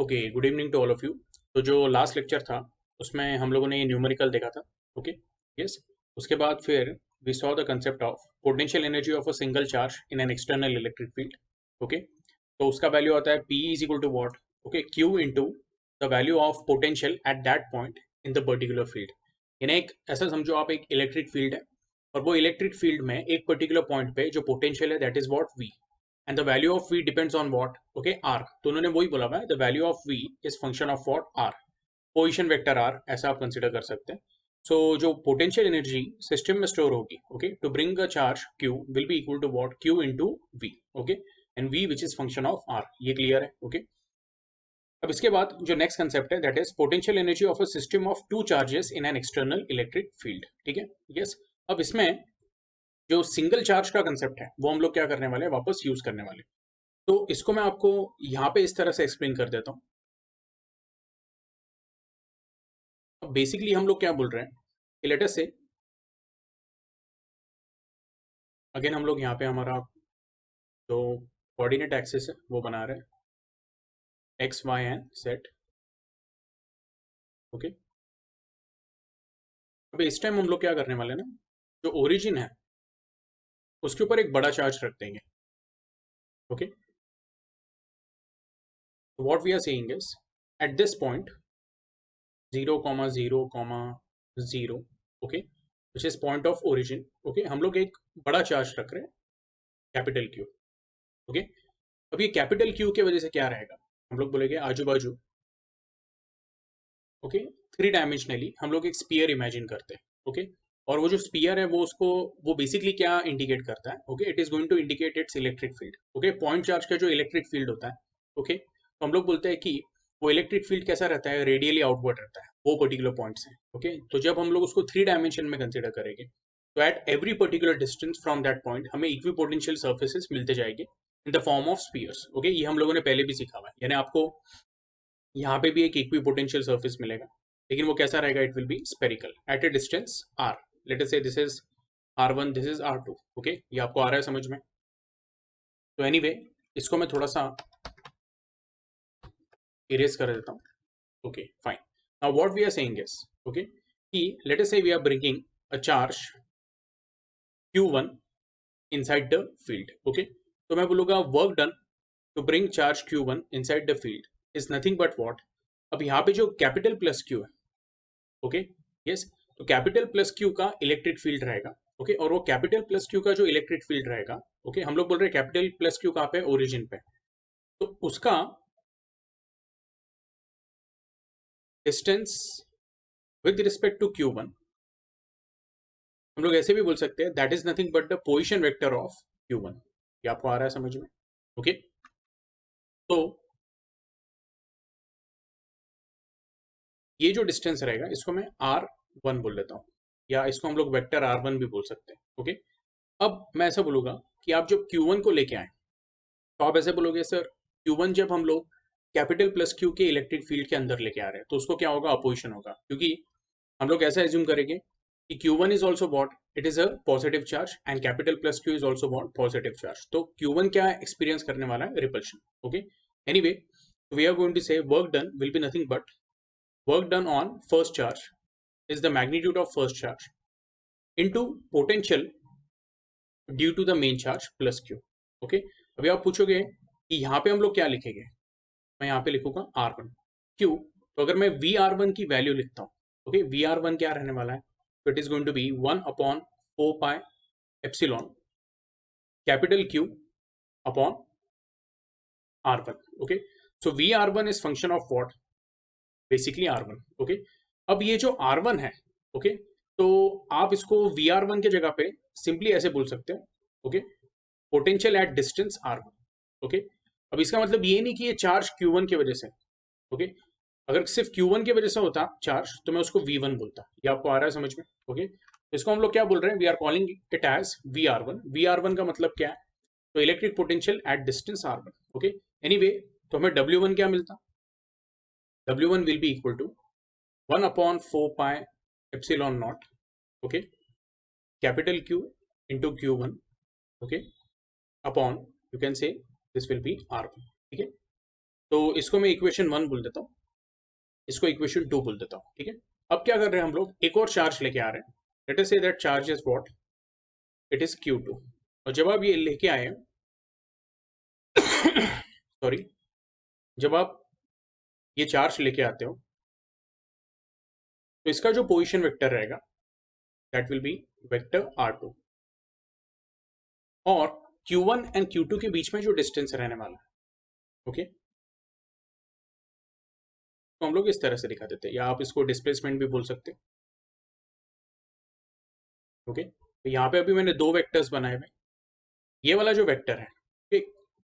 Okay, good evening to all of you. तो जो last lecture था उसमें हम लोगों ने ये न्यूमेरिकल देखा था। Okay, yes. उसके बाद फिर we saw the concept of potential energy of a single charge in an external electric field. Okay, तो उसका वैल्यू आता है P is equal to what, okay, Q into the value of potential at that point in the particular field. यानी एक ऐसा समझो आप, एक इलेक्ट्रिक फील्ड है और वो इलेक्ट्रिक फील्ड में एक पर्टिकुलर पॉइंट पे जो पोटेंशियल है that is what V, and the value of v depends on what, okay, r। तो उन्होंने वही बोला हुआ है, the value of v is function of what, r, position vector r, ऐसा आप कंसिडर कर सकते हैं। सो जो पोटेंशियल एनर्जी सिस्टम में स्टोर होगी, okay, to bring a charge q will be equal to what, q into v, okay, and v which is function of r। ये clear है? ओके, अब इसके बाद जो नेक्स्ट कंसेप्ट है that is potential energy of a system of two charges in an external electric field. ठीक है, yes. अब इसमें जो सिंगल चार्ज का कंसेप्ट है वो हम लोग क्या करने वाले हैं, वापस यूज करने वाले हैं। तो इसको मैं आपको यहाँ पे इस तरह से एक्सप्लेन कर देता हूँ। अब बेसिकली हम लोग क्या बोल रहे हैं कि लेट अस से, अगेन हम लोग यहाँ पे हमारा जो कोऑर्डिनेट एक्सिस है वो बना रहे हैं, X Y and set. Okay, अब इस टाइम हम लोग क्या करने वाले हैं ना, जो ओरिजिन है उसके ऊपर एक बड़ा चार्ज रख देंगे। Okay, what we are saying is at this point 0,0,0, okay, which is point of origin. Okay, हम लोग एक बड़ा चार्ज रख रहे हैं, कैपिटल क्यू। ओके, अब ये कैपिटल क्यू की वजह से क्या रहेगा, हम लोग बोलेंगे आजू बाजू, ओके, थ्री डायमेंशनली हम लोग एक स्पीयर इमेजिन करते हैं। ओके, और वो जो स्पीयर है वो बेसिकली क्या इंडिकेट करता है, okay, it is going to indicate its electric field. Okay, point charge का जो इलेक्ट्रिक फील्ड होता है, ओके, तो हम लोग बोलते हैं कि वो इलेक्ट्रिक फील्ड कैसा रहता है, रेडियली आउटवर्ड रहता है वो पर्टिकुलर पॉइंट से। ओके, तो जब हम लोग उसको थ्री डायमेंशन में कंसिडर करेंगे तो at every particular distance from that point हमें इक्विपोटेंशियल सर्फेसेस मिलते जाएंगे in the form of spheres. Okay, ये हम लोगों ने पहले भी सीखा हुआ है, यानी आपको यहाँ पे भी एक इक्विपोटेंशियल सर्फेस मिलेगा, लेकिन वो कैसा रहेगा, it will be spherical at a distance r। Let us say this is r1, this is r2। Okay, ये आपको आ रहा है समझ में? तो एनीवे इसको मैं थोड़ा सा इरेज कर देता हूँ। Okay, fine. Now what we are saying is, okay, कि let us say we are bringing a charge q1 inside the field. Okay, तो मैं बोलूंगा work done to bring charge q1 inside the field is nothing but what, अब यहाँ पे जो capital plus q है, okay, yes, तो capital plus Q का इलेक्ट्रिक फील्ड रहेगा। ओके, और वो कैपिटल प्लस क्यू का जो इलेक्ट्रिक फील्ड रहेगा, ओके, हम लोग बोल रहे हैं कैपिटल प्लस क्यू कहाँ पे, ओरिजिन पे, तो उसका distance with respect to Q1 हम लोग ऐसे भी बोल सकते हैं that is nothing but the position vector of Q1। ये आपको आ रहा है समझ में? ओके, तो ये जो डिस्टेंस रहेगा इसको मैं R1 बोल लेता हूँ, या इसको हम लोग वेक्टर R1 भी बोल सकते हैं। ओके, अब मैं ऐसा बोलूंगा कि आप जब Q1 को लेके आए तो आप ऐसे बोलोगे सर Q1 जब हम लोग कैपिटल प्लस क्यू के इलेक्ट्रिक फील्ड के अंदर लेके आ रहे हैं तो उसको क्या होगा, अपोजिशन होगा, क्योंकि हम लोग ऐसा एज्यूम करेंगे कि Q1 is also what, it is a positive charge and capital plus Q is also what, positive charge. तो Q1 क्या एक्सपीरियंस करने वाला है, repulsion. Okay, anyway we are going to say work done will be nothing but work done on first charge is the magnitude of first charge into potential due to the main charge plus Q. Okay, अभी आप पूछोगे कि यहाँ पे हम लोग क्या लिखेंगे, मैं यहाँ पे लिखूंगा R1। क्यों? तो अगर मैं VR1 की वैल्यू लिखता हूँ, ओके, VR1 क्या रहने वाला है, तो it is going to be 1/4 pi epsilon capital Q upon R1। Okay, so VR1 is function of what, basically R1। Okay, अब ये जो R1 है, ओके, तो आप इसको VR1 के जगह पे सिंपली ऐसे बोल सकते हैं, okay, potential at distance R1। Okay, अब इसका मतलब ये नहीं कि ये चार्ज Q1 की वजह से, ओके, अगर सिर्फ Q1 की वजह से होता चार्ज तो मैं उसको V1 बोलता। ये आपको आ रहा है समझ में? ओके, तो इसको हम लोग क्या बोल रहे हैं, we are calling it as VR1। VR1 का मतलब क्या है, तो electric potential at distance R1। Okay, anyway तो हमें W1 क्या मिलता, W1 will be equal to 1/4 pi epsilon naught, okay, capital Q into Q1, okay, upon, you can say this will be R1। ठीक है, तो इसको मैं इक्वेशन 1 बोल देता हूँ, इसको इक्वेशन 2 बोल देता हूँ, ठीक है। अब क्या कर रहे हैं हम लोग, एक और चार्ज लेके आ रहे हैं। Late us say that charge is what, it is Q2। और जब आप ये लेके आए सॉरी, जब आप ये चार्ज लेके आते हो तो इसका जो पोजीशन वेक्टर रहेगा that will B vector R2, और Q1 एंड Q2 के बीच में जो डिस्टेंस रहने वाला है, ओके, तो हम लोग इस तरह से दिखा देते हैं, या आप इसको डिस्प्लेसमेंट भी बोल सकते हैं, ओके। तो यहाँ पे अभी मैंने दो वेक्टर्स बनाए हुए। ये वाला जो वेक्टर है,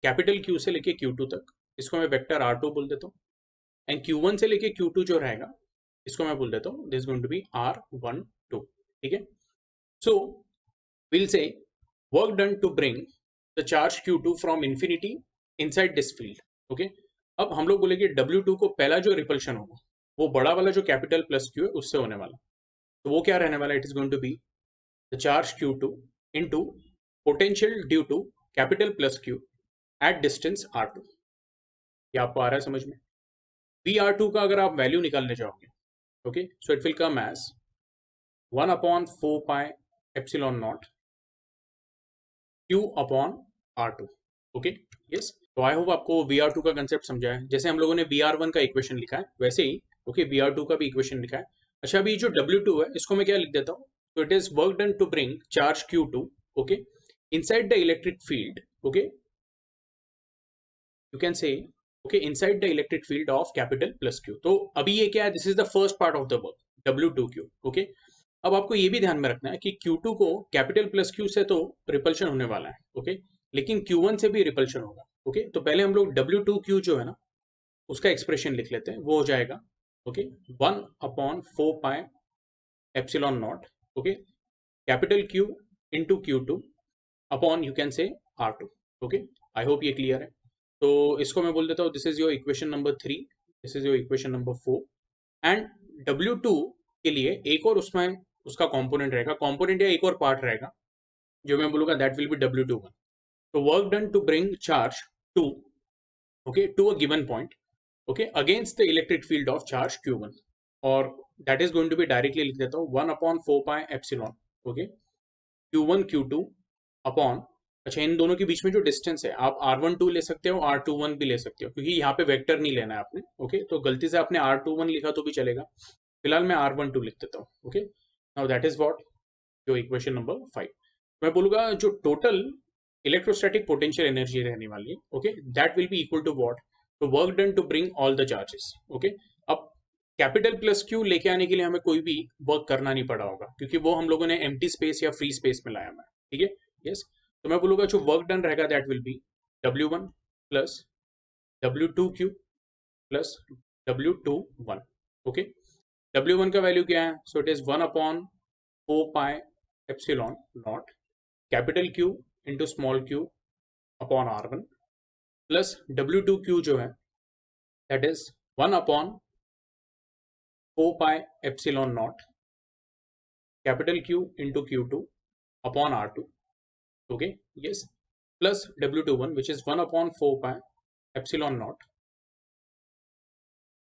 कैपिटल Q से लेके Q2 तक, इसको मैं वेक्टर R2 बोल देता हूँ। एंड Q1 से लेके Q2 जो रहेगा, इसको मैं बोल देता हूँ this going to B R12, ठीक है। सो we'll say work done to bring the charge Q2 from infinity inside this field, okay। अब हम लोग बोलेंगे W2 को पहला जो रिपल्शन होगा वो बड़ा वाला जो कैपिटल प्लस Q है उससे होने वाला, तो वो क्या रहने वाला, it is going to be the charge Q2 into potential due to capital plus Q at distance R2। ये आपको आ रहा है समझ में? VR2 का अगर आप वैल्यू निकालने जाओगे, okay, so it will come as 1/4 pi epsilon naught Q upon R2, okay, yes. तो आई होप आपको VR2 का कंसेप्ट समझा है। जैसे हम लोगों ने VR1 का इक्वेशन लिखा है वैसे ही, ओके, VR2 का भी इक्वेशन लिखा है। अच्छा, अभी जो W2 है इसको मैं क्या लिख देता हूँ, तो it is work done to bring charge Q2, okay, inside the electric field, okay, you can say, okay, inside the electric field of capital plus Q। तो अभी ये क्या है, this is the first part of the work W2Q, okay. अब आपको ये भी ध्यान में रखना है कि Q2 को कैपिटल प्लस Q से तो रिपल्शन होने वाला है, ओके, लेकिन Q1 से भी रिपल्शन होगा, ओके। तो पहले हम लोग W2Q जो है ना उसका एक्सप्रेशन लिख लेते हैं, वो हो जाएगा, okay, 1/4 pi epsilon naught, okay, capital Q into Q2 upon you can से R2, ओके। आई होप ये क्लियर है। तो इसको मैं बोल देता हूँ this is your equation number 3, this is your equation number 4। And W2 के लिए एक और उसमें उसका कंपोनेंट रहेगा, कंपोनेंट या एक और पार्ट रहेगा जो मैं बोलूंगा दैट विल बी W21। तो work done to bring charge two, okay, to a given point, okay, against the electric field of charge Q1, और that is going to be, directly लिख देता हूँ 1/4 pi epsilon, okay, Q1 Q2 upon, अच्छा, इन दोनों के बीच में जो distance है आप R12 ले सकते हो, R21 भी ले सकते हो, क्योंकि यहाँ पे वेक्टर नहीं लेना है आपने, ओके। तो गलती से आपने R21 लिखा तो भी चलेगा, फिलहाल मैं R12 लिख देता हूँ, okay. Now that is what जो इक्वेशन नंबर 5। मैं बोलूंगा जो टोटल इलेक्ट्रोस्टैटिक पोटेंशियल एनर्जी रहने वाली है, okay, that will be equal to what, तो work done to bring all the charges, okay. अब कैपिटल प्लस Q लेके आने के लिए हमें कोई भी वर्क करना नहीं पड़ा होगा, क्योंकि वो हम लोगों ने एम्प्टी स्पेस या फ्री स्पेस में लाया हुआ है, ठीक है, यस। तो मैं बोलूंगा जो वर्क डन रहेगा that will B W1 plus W2Q plus W21, okay. W1 का वैल्यू क्या है, so it is 1/4 pi epsilon not capital Q into small q upon R1 plus W2Q जो है that is 1/4 pi epsilon not capital Q into Q2 upon R2, okay, yes, plus W21 which is 1/4 pi epsilon not,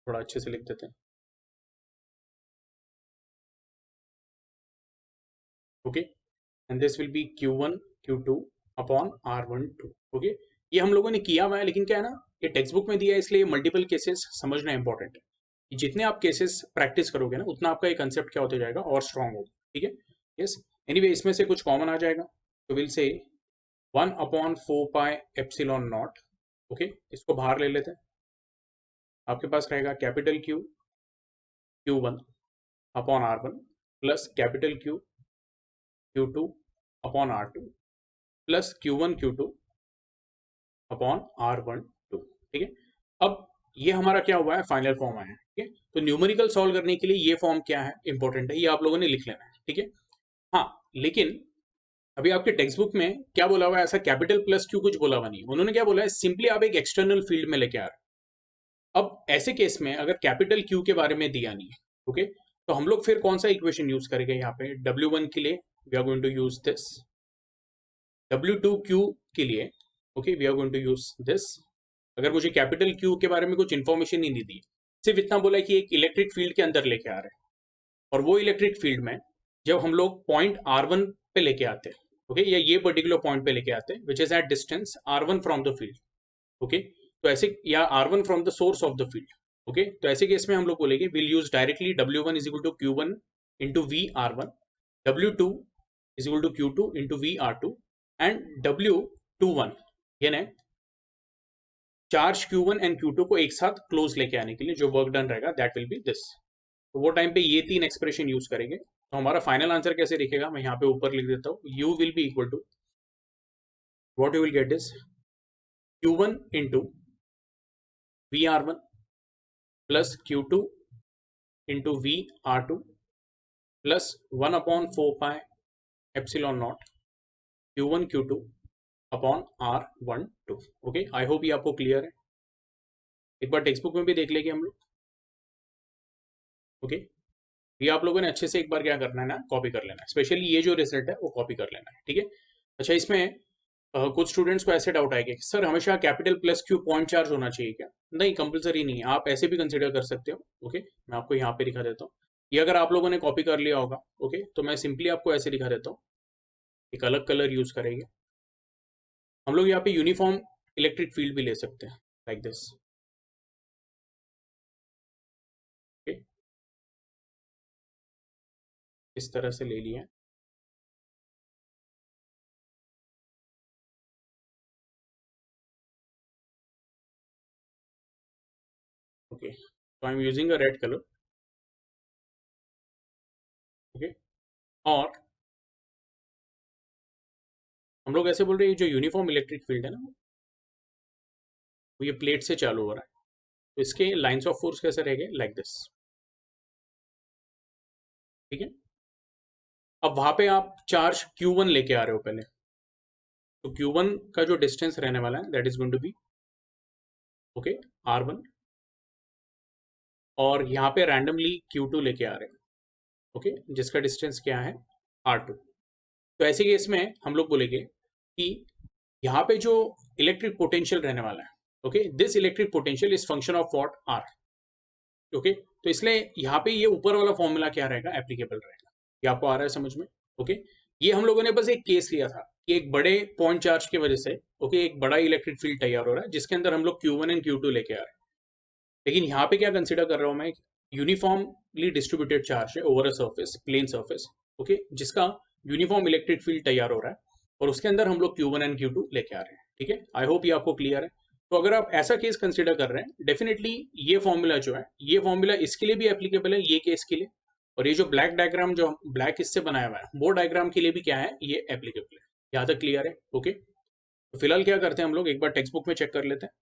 थोड़ा अच्छे से लिख देते हैं, okay, and this will B Q1 Q2 upon R12, okay. ये हम लोगों ने किया हुआ है, लेकिन क्या है ना, ये टेक्स्ट बुक में दिया है इसलिए मल्टीपल केसेस समझना इंपॉर्टेंट है। जितने आप केसेस प्रैक्टिस करोगे ना उतना आपका ये कंसेप्ट क्या होता जाएगा और स्ट्रांग होगा, ठीक है, यस। एनीवे इसमें से कुछ कॉमन आ जाएगा, तो विल से 1/4 पाई एप्सिलॉन नॉट, ओके, इसको बाहर ले लेते हैं। आपके पास रहेगा capital Q Q1 upon R1 plus capital Q Q2 upon R2 plus Q1 Q2 upon R12, ठीक है। अब ये हमारा क्या हुआ है, फाइनल फॉर्म आया है, ठीक है। तो न्यूमेरिकल सॉल्व करने के लिए ये फॉर्म क्या है, इंपॉर्टेंट है, ये आप लोगों ने लिख लेना है, ठीक है। हाँ, लेकिन अभी आपके टेक्स्ट बुक में क्या बोला हुआ है, ऐसा कैपिटल प्लस Q कुछ बोला हुआ नहीं, उन्होंने क्या बोला है, सिंपली आप एक एक्सटर्नल फील्ड में लेके आ रहे हैं। अब ऐसे केस में अगर कैपिटल Q के बारे में दिया नहीं है, ओके, तो हम लोग फिर कौन सा इक्वेशन यूज करेंगे यहाँ पे, W1 के लिए we are going to use this, W2Q के लिए, okay, we are going to use this, अगर मुझे कैपिटल क्यू के बारे में कुछ इन्फॉर्मेशन नहीं दी दी, सिर्फ इतना बोला कि एक इलेक्ट्रिक फील्ड के अंदर लेके आ रहे हैं, और वो इलेक्ट्रिक फील्ड में जब हम लोग पॉइंट R1 पे लेके आते हैं, ओके, या ये पर्टिकुलर पॉइंट पे लेके आते हैं which is at distance R1 from the field, okay, तो ऐसे, या R1 from the source of the field, okay, तो ऐसे केस में हम लोग बोलेंगे will use directly W1 is equal to Q1 into VR1, W2 is equal to Q2 into VR2 and W21, यानी चार्ज Q1 एंड Q2 को एक साथ क्लोज लेके आने के लिए जो वर्क डन रहेगा दैट विल बी दिस। तो वो टाइम पे ये तीन एक्सप्रेशन यूज करेंगे। तो हमारा फाइनल आंसर कैसे दिखेगा, मैं यहाँ पे ऊपर लिख देता हूँ, u will be equal to what you will get is Q1 into VR1 plus Q2 into VR2 plus 1/4 epsilon naught Q1 Q2 upon R12। Okay, I hope ये आपको क्लियर है। एक बार टेक्स्ट बुक में भी देख लेंगे हम लोग। ओके, ये आप लोगों ने अच्छे से एक बार क्या करना है ना, कॉपी कर लेना है, स्पेशली ये जो रिजल्ट है वो कॉपी कर लेना है, ठीक है। अच्छा, इसमें कुछ स्टूडेंट्स को ऐसे डाउट आएगा सर हमेशा capital plus Q point charge होना चाहिए क्या? नहीं, कंपलसरी नहीं है, आप ऐसे भी कंसिडर कर सकते हो। ओके, मैं आपको यहाँ पे दिखा देता हूँ, ये अगर आप लोगों ने कॉपी कर लिया होगा, ओके, तो मैं सिंपली आपको ऐसे दिखा देता हूँ, एक अलग कलर यूज करेंगे हम लोग। यहाँ पे यूनिफॉर्म इलेक्ट्रिक फील्ड भी ले सकते हैं लाइक दिस। ओके, इस तरह से ले लिया। ओके, तो I am using a red colour. Okay, और हम लोग ऐसे बोल रहे हैं जो यूनिफॉर्म इलेक्ट्रिक फील्ड है ना, वो ये प्लेट से चालू हो रहा है, तो इसके लाइंस ऑफ फोर्स कैसे रहेंगे, लाइक दिस, ठीक है। अब वहां पे आप चार्ज Q1 लेके आ रहे हो पहले, तो Q1 का जो डिस्टेंस रहने वाला है that is going to be okay R1, और यहाँ पे रैंडमली Q2 लेके आ रहे हैं, ओके, जिसका डिस्टेंस क्या है R2। तो ऐसे केस में हम लोग बोलेंगे कि यहाँ पे जो इलेक्ट्रिक पोटेंशियल रहने वाला है, okay, this electric potential is function of what, R। Okay, तो इसलिए यहाँ पे ये ऊपर वाला फॉर्मूला क्या रहेगा, एप्लीकेबल रहेगा। ये आपको आ रहा है समझ में? ओके, ये हम लोगों ने बस एक केस लिया था कि एक बड़े पॉइंट चार्ज की वजह से, ओके, एक बड़ा इलेक्ट्रिक फील्ड तैयार हो रहा है जिसके अंदर हम लोग Q1 एंड Q2 लेके आ रहे हैं। लेकिन यहाँ पे क्या कंसिडर कर रहा हूँ मैं, यूनिफॉर्मली डिस्ट्रीब्यूटेड चार्ज है over a surface, plane surface, okay, जिसका यूनिफॉर्म इलेक्ट्रिक फील्ड तैयार हो रहा है, और उसके अंदर हम लोग Q1 एंड Q2 लेके आ रहे हैं, ठीक है। आई होप ये आपको क्लियर है। तो अगर आप ऐसा केस कंसिडर कर रहे हैं, डेफिनेटली ये फॉर्मूला जो है, ये फॉर्मूला इसके लिए भी एप्लीकेबल है, ये केस के लिए, और ये जो ब्लैक डायग्राम जो ब्लैक इससे बनाया हुआ है वो डायग्राम के लिए भी क्या है, ये एप्लीकेबल है। यहाँ तक क्लियर है? ओके, तो फिलहाल क्या करते हैं हम लोग, एक बार टेक्स्ट बुक में चेक कर लेते हैं।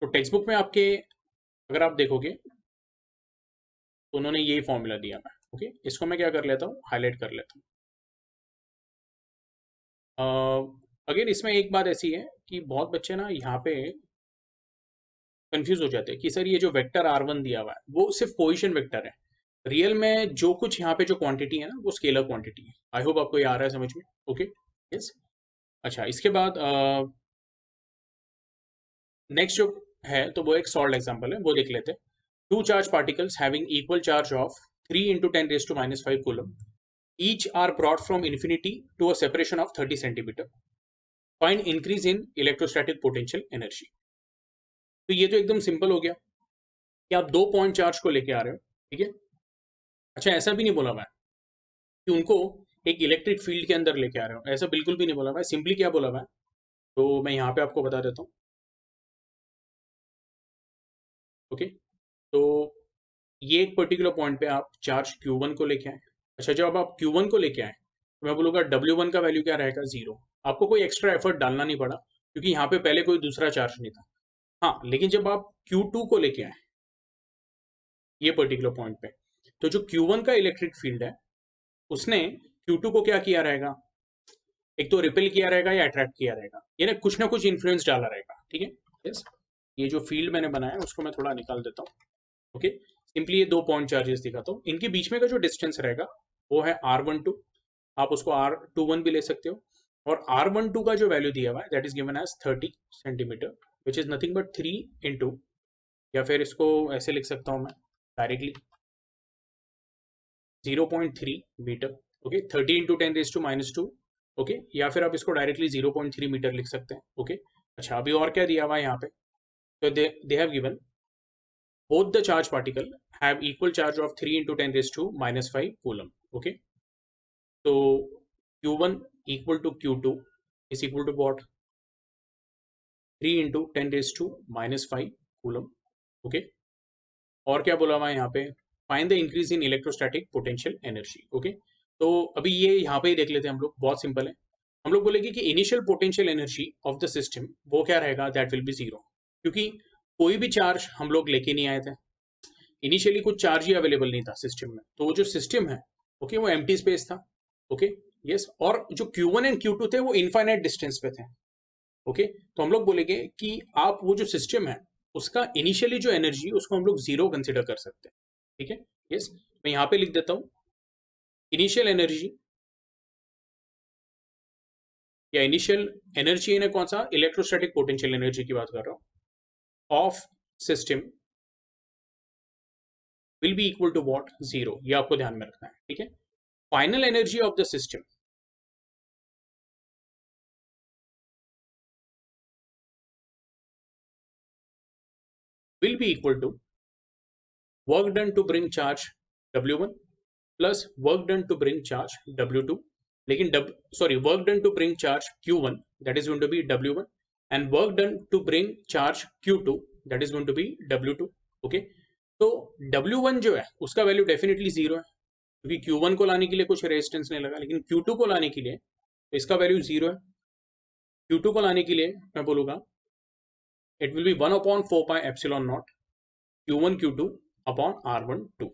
तो टेक्स्ट बुक में आपके अगर आप देखोगे तो उन्होंने यही फॉर्मूला दिया है। ओके, इसको मैं क्या कर लेता हूँ, हाईलाइट कर लेता हूँ। अगेन इसमें एक बात ऐसी है कि बहुत बच्चे ना यहाँ पे कंफ्यूज हो जाते हैं कि सर ये जो वेक्टर R1 दिया हुआ है वो सिर्फ पोजीशन वेक्टर है, रियल में जो कुछ यहाँ पे जो क्वांटिटी है ना वो स्केलर क्वांटिटी है। आई होप आपको ये आ रहा है समझ में? Okay, yes. अच्छा, इसके बाद नेक्स्ट जो है तो वो एक सॉल्व एग्जांपल है, वो देख लेते हैं। Two charge particles having equal charge of 3 × 10⁻⁵ coulomb each are brought from infinity to a separation of 30 centimeter. Find increase in electrostatic potential energy. तो ये तो एकदम सिंपल हो गया कि आप दो पॉइंट चार्ज को लेके आ रहे हो, ठीक है। अच्छा, ऐसा भी नहीं बोला हुआ है कि उनको एक इलेक्ट्रिक फील्ड के अंदर लेके आ रहे हो, ऐसा बिल्कुल भी नहीं बोला हुआ है। सिंपली क्या बोला हुआ है, तो मैं यहाँ पे आपको बता देता हूँ। ओके, तो ये एक पर्टिकुलर पॉइंट पे आप चार्ज Q1 को लेके आए। अच्छा, जब आप Q1 को लेके आए तो मैं बोलूँगा W1 का वैल्यू क्या रहेगा, 0। आपको कोई एक्स्ट्रा एफर्ट डालना नहीं पड़ा क्योंकि यहाँ पे पहले कोई दूसरा चार्ज नहीं था। हाँ, लेकिन जब आप Q2 को लेके आए ये पर्टिकुलर पॉइंट पे, तो जो Q1 का इलेक्ट्रिक फील्ड है उसने Q2 को क्या किया रहेगा, एक तो रिपेल किया रहेगा या अट्रैक्ट किया रहेगा, यानी कुछ ना कुछ इन्फ्लुएंस डाला रहेगा, ठीक है। यस, ये जो फील्ड मैंने बनाया उसको मैं थोड़ा निकाल देता हूँ। ओके, सिंपली ये दो पॉइंट चार्जेस दिखाता हूँ, इनके बीच में का जो डिस्टेंस रहेगा वो है R12, आप उसको R21 भी ले सकते हो, और R12 का जो वैल्यू दिया हुआ है that is given as 30 centimetre which is nothing but 3 into, या फिर इसको ऐसे लिख सकता हूँ मैं directly 0.3 metre, okay, 30 into 10⁻², okay, या फिर आप इसको डायरेक्टली 0.3 मीटर लिख सकते हैं, ओके। अच्छा, अभी और क्या दिया हुआ है यहाँ पे, तो दे have given both the charge particle have equal charge of 3 into 10⁻⁵ coulomb, okay. So q1 equal to q2 is equal to what, 3 into 10⁻⁵ coulomb, okay. और क्या बोला हुआ है यहाँ पे, find the increase in electrostatic potential energy, okay. तो अभी ये यहाँ पे ही देख लेते हैं हम लोग, बहुत सिंपल है। हम लोग बोलेंगे कि initial potential energy of the system वो क्या रहेगा, दैट विल बी जीरो, क्योंकि कोई भी चार्ज हम लोग लेके नहीं आए थे, इनिशियली कुछ चार्ज ही अवेलेबल नहीं था सिस्टम में, तो वो जो सिस्टम है, ओके, वो एम्प्टी स्पेस था, ओके, यस। और जो Q1 एंड Q2 थे वो इनफाइनाइट डिस्टेंस पे थे, ओके। तो हम लोग बोलेंगे कि आप वो जो सिस्टम है उसका इनिशियली जो एनर्जी उसको हम लोग जीरो कंसिडर कर सकते हैं, ठीक है, यस। मैं यहाँ पे लिख देता हूँ इनिशियल एनर्जी, या इनिशियल एनर्जी है कौन सा, इलेक्ट्रोस्टैटिक पोटेंशियल एनर्जी की बात कर रहा हूँ, of system will be equal to what, zero, ये आपको ध्यान में रखना है, ठीक है। Final energy of the system will be equal to work done to bring charge W1 plus work done to bring charge W2, लेकिन work done to bring charge Q1 that is going to be W1 and work done to bring charge Q2 that is going to be W2, okay। तो W1 जो है उसका value definitely zero है, क्योंकि Q1 को लाने के लिए कुछ रेजिस्टेंस नहीं लगा, लेकिन Q2 को लाने के लिए तो इसका वैल्यू जीरो है। Q2 को लाने के लिए मैं बोलूंगा it will B 1/4πε0 Q1 Q2 upon R12,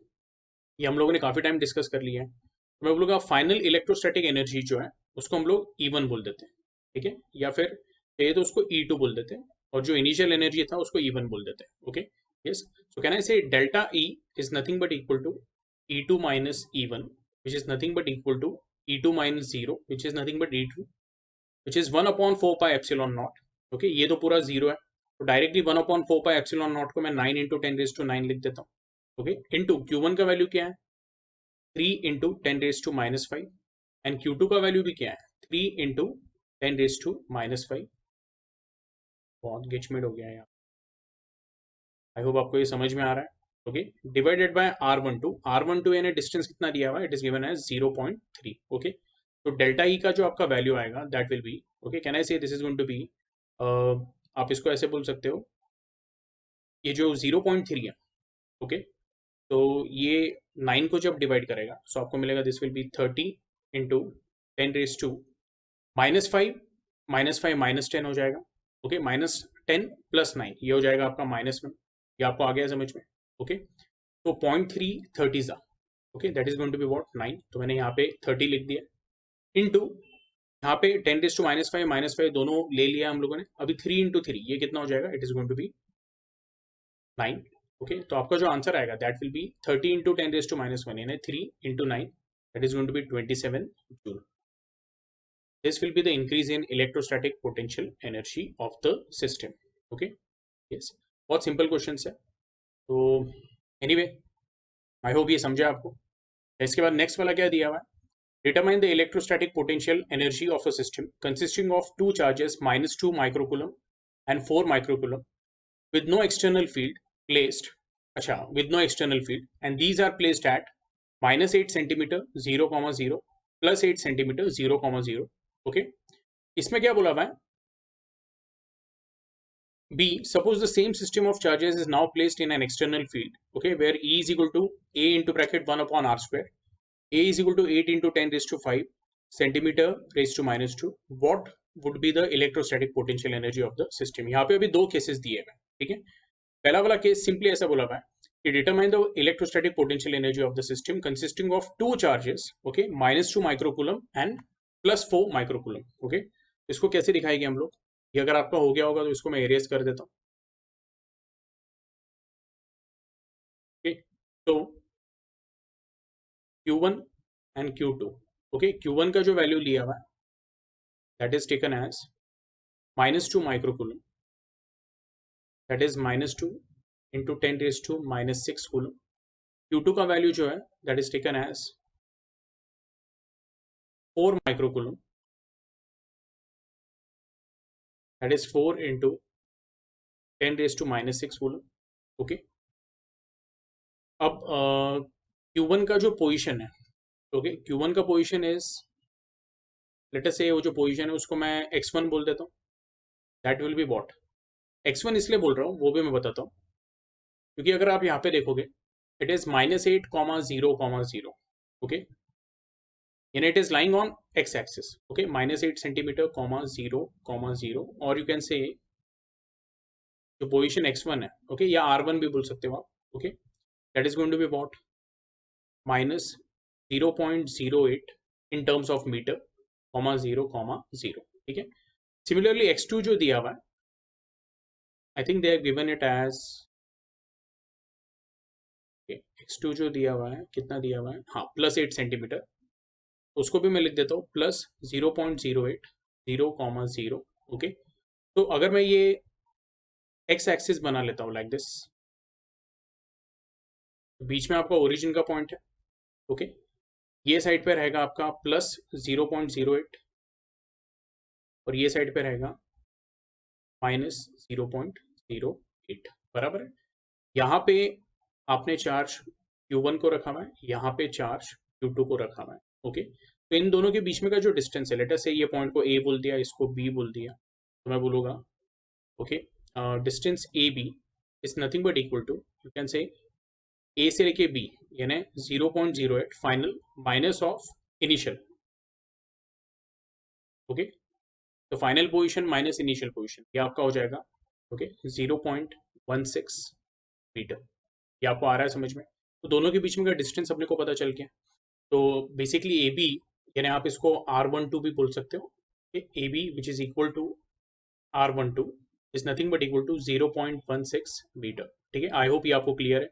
ये हम लोगों ने काफी टाइम डिस्कस कर लिया है। तो मैं बोलूँगा फाइनल इलेक्ट्रोस्टैटिक एनर्जी जो है उसको हम लोग E1 बोल देते हैं, ठीक है, या फिर चाहिए तो उसको E2 बोल देते हैं, और जो इनिशियल एनर्जी था उसको E1 बोल देते हैं, okay, yes. So can I say delta E is nothing but equal to E2 minus E1 which is nothing but equal to E2 minus zero which is nothing but E2 which is 1/4πε0, okay, ये तो पूरा zero है, तो directly 1/4πε0 को मैं 9 into 10⁻⁹ लिख देता हूँ, ओके, इंटू Q1 का वैल्यू क्या है 3 इंटू 10⁻⁵ एंड Q2 का वैल्यू भी क्या है 3 इंटू 10⁻⁵। बहुत गिचमिट हो गया यार, आई होप आपको ये समझ में आ रहा है, ओके। डिवाइडेड बाय R12 यानी डिस्टेंस कितना दिया हुआ है, it is given as 0.3, okay. तो डेल्टा ई का जो आपका वैल्यू आएगा that will be, okay, can I say this is going to be, आप इसको ऐसे बोल सकते हो, ये जो 0.3 है, ओके, तो ये 9 को जब डिवाइड करेगा सो आपको मिलेगा दिस विल बी 30 इंटू 10⁻⁻5, -5 -10 हो जाएगा, ओके, -10 + 9 ये हो जाएगा आपका -1, ये आपको आ गया समझ में, ओके। तो 0.3 30 सा, okay, that is going to be what 9, तो मैंने यहाँ पे 30 लिख दिया, इंटू यहाँ पे 10⁻⁻5 -5 दोनों ले लिया हम लोगों ने, अभी 3 इंटू 3 ये कितना हो जाएगा, it is going to be 9, okay. तो आपका जो आंसर आएगा दैट विल बी 30 इंटू 10⁻⁻1 यानी 3 into 9 that is going to be 27 joule. This will be the increase in electrostatic potential energy of the system, okay, yes। बहुत simple question है, तो anyway I hope ये समझे आपको। इसके बाद नेक्स्ट वाला क्या दिया हुआ है, determine the electrostatic potential energy of a system consisting of two charges -2 microcoulomb and 4 microcoulomb with no external field placed, अच्छा, with no external field and these are placed at -8 centimeter 0,0 +8 centimeter 0,0, okay। इसमें क्या बोला हुआ है, B, suppose the same system of charges is now placed in an external field, okay, where E is equal to A into bracket 1 upon R square, A is equal to 8 into 10⁵ centimeter raised to -2, what would be the electrostatic potential energy of the system। यहाँ पे अभी दो cases दिए हुए हैं, ठीक है। पहला वाला केस सिंपली ऐसा बोला हुआ है कि determine the electrostatic potential energy of the system consisting of two charges, okay, -2 microcoulomb and +4 microcoulomb, okay. इसको कैसे दिखाएंगे हम लोग, ये अगर आपका हो गया होगा तो इसको मैं एरेज कर देता हूँ, ओके। तो Q1 and Q2, okay, Q1 का जो वैल्यू लिया हुआ है that is taken as -2 microcoulomb, that is -2 into 10 raised to -6 coulomb. Q2 का वैल्यू जो है that is taken as 4 microcoulomb, that is 4 into 10 raised to -6 coulomb. Okay, अब Q1 का जो पोजीशन है, ओके, Q1 का पोजीशन इज, लेट अस से वो जो पोजीशन है उसको मैं x1 बोल देता हूँ, that will be what, x1 इसलिए बोल रहा हूँ वो भी मैं बताता हूँ, क्योंकि अगर आप यहाँ पे देखोगे इट इज -8,0,0, ओके, यानी it is lying on x axis, okay, -8 centimetre, 0,0, और यू कैन से जो पोजीशन x1 है, ओके, या r1 भी बोल सकते हो आप, okay, that is going to be what -0.08 in terms of metre, 0,0, ठीक है। सिमिलरली x2 जो दिया हुआ है, I think they have given it as, x2 जो दिया हुआ है, कितना दिया हुआ है, हाँ, +8 सेंटीमीटर, उसको भी मैं लिख देता हूँ +0.08, 0,0, ओके। तो अगर मैं ये x एक्सिस बना लेता हूँ लाइक दिस, बीच में आपका ओरिजिन का पॉइंट है, ओके, ये साइड पे रहेगा आपका +0.08 और ये साइड पे रहेगा -0.08, बराबर है। यहाँ पे आपने चार्ज Q1 को रखा हुआ है, यहाँ पे चार्ज Q2 को रखा हुआ है, ओके। तो इन दोनों के बीच में का जो डिस्टेंस है, लेट अस से ये पॉइंट को A बोल दिया, इसको B बोल दिया, तो मैं बोलूँगा, okay, distance AB is nothing but equal to, you can say A से लेके B, यानी 0.08 final minus of initial, okay. तो final position minus initial position, ये आपका हो जाएगा, ओके, 0.16 मीटर। ये आपको आ रहा है समझ में? तो दोनों के बीच में का डिस्टेंस अपने को पता चल गया। तो बेसिकली ए बी, यानी आप इसको R12 भी बोल सकते हो, A B which is equal to R12 is nothing but equal to 0.16 metre, ठीक है। आई होप ये आपको क्लियर है।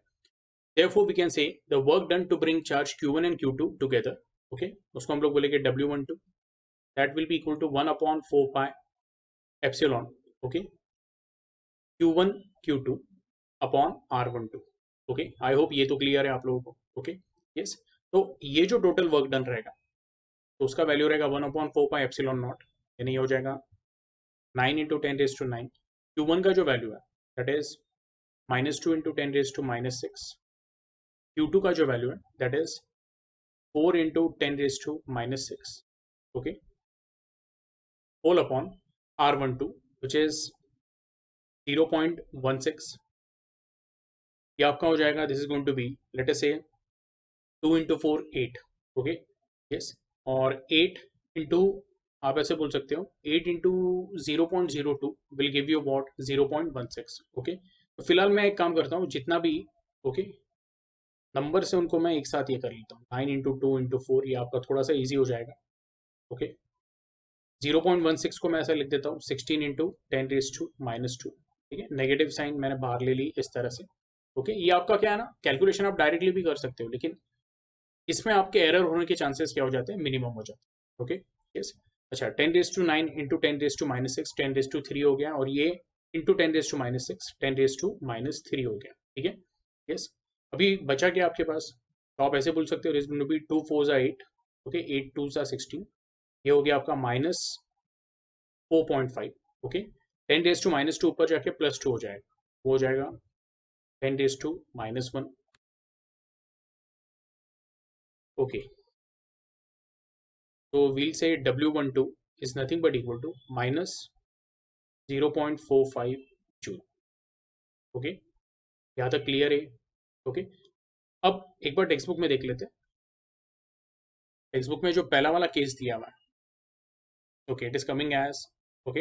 Therefore we can say the work done to bring charge Q1 and Q2 together, okay, उसको हम लोग बोलेंगे W12, that will be equal to 1/4 pi epsilon, okay, Q1 Q2 upon R12, okay। I hope ये तो clear है आप लोगों को, okay, yes। तो ये जो टोटल वर्क डन रहेगा तो उसका वैल्यू रहेगा 1/4 pi epsilon नॉट, यानी ये हो जाएगा 9 into 10 raised to 9। Q1 का जो वैल्यू है that is -2 into 10 raised to -6। Q2 का जो वैल्यू है that is 4 into 10 raised to -6, okay, whole upon R12 which is 0.16। ये आपका हो जाएगा, this is going to be, let us say 2 into 4 8, okay, yes, और 8 into, आप ऐसे बोल सकते हो 8 into 0.02 will give you what 0.16, okay. तो फिलहाल मैं एक काम करता हूँ, जितना भी, ओके, नंबर से उनको मैं एक साथ ये कर लेता हूँ, 9 into 2 into 4, ये आपका थोड़ा सा ईजी हो जाएगा, ओके। 0.16 को मैं ऐसा लिख देता हूँ 16 into 10 raised to -2, ठीक है। नेगेटिव साइन मैंने बाहर ले ली इस तरह से, ओके। ये आपका क्या है ना, कैलकुलेशन आप डायरेक्टली भी कर सकते हो, लेकिन इसमें आपके एरर होने के चांसेस क्या हो जाते हैं, मिनिमम हो जाते हैं, ओके, यस। अच्छा, 10 raised to 9 into 10 raised to -6, 10 raised to 3 हो गया, और ये into 10 raised to -6, 10 raised to -3 हो गया, ठीक है, यस। अभी बचा क्या आपके पास, तो आप ऐसे बोल सकते हो is going to be 2 4 8, okay, 8 2 16, ये हो गया आपका -4.5, ओके। 10 raised to -2 ऊपर जाके +2 हो जाएगा, वो हो जाएगा 10 raised to -1, ओके। तो we'll say W12 is nothing but equal to -0.45 joule, okay. यहाँ तक क्लियर है, ओके। अब एक बार टेक्स्ट बुक में देख लेते हैं, टेक्स्ट बुक में जो पहला वाला केस दिया हुआ है, okay, it is coming as, okay,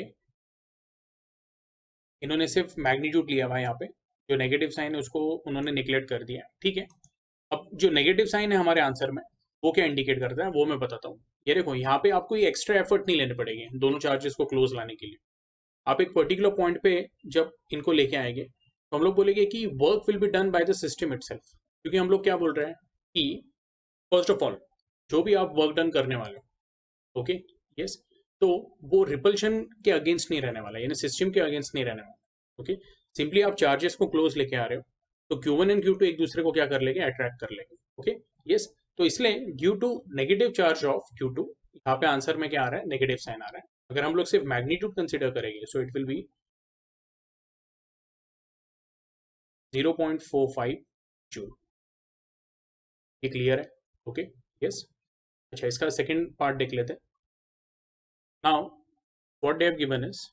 इन्होंने सिर्फ मैग्नीट्यूड लिया हुआ है, यहाँ पे जो नेगेटिव साइन है उसको उन्होंने निगलेक्ट कर दिया, ठीक है। अब जो नेगेटिव साइन है हमारे आंसर में वो क्या इंडिकेट करता है वो मैं बताता हूँ। ये देखो, यहाँ पे आपको ये एक्स्ट्रा एफर्ट नहीं लेने पड़ेंगे दोनों चार्जेस को क्लोज लाने के लिए। आप एक पर्टिकुलर पॉइंट पे जब इनको लेके आएंगे तो हम लोग बोलेंगे कि work will be done by the system itself, क्योंकि हम लोग क्या बोल रहे हैं कि फर्स्ट ऑफ ऑल जो भी आप वर्क डन करने वाले हो, ओके, यस, तो वो रिपल्शन के अगेंस्ट नहीं रहने वाला, यानी सिस्टम के अगेंस्ट नहीं रहने वाला। ओके, सिंपली आप चार्जेस को क्लोज लेके आ रहे हो, तो Q1 एंड Q2 एक दूसरे को क्या कर लेंगे, अट्रैक्ट कर लेंगे। ओके, यस, तो इसलिए due to negative charge of Q2, यहाँ पे आंसर में क्या आ रहा है, नेगेटिव साइन आ रहा है। अगर हम लोग सिर्फ मैग्नीट्यूड कंसिडर करेंगे, सो इट विल बी 0.45 जूल। ये क्लियर है? Okay, yes. अच्छा, इसका सेकंड पार्ट देख लेते हैं। Now what they have given is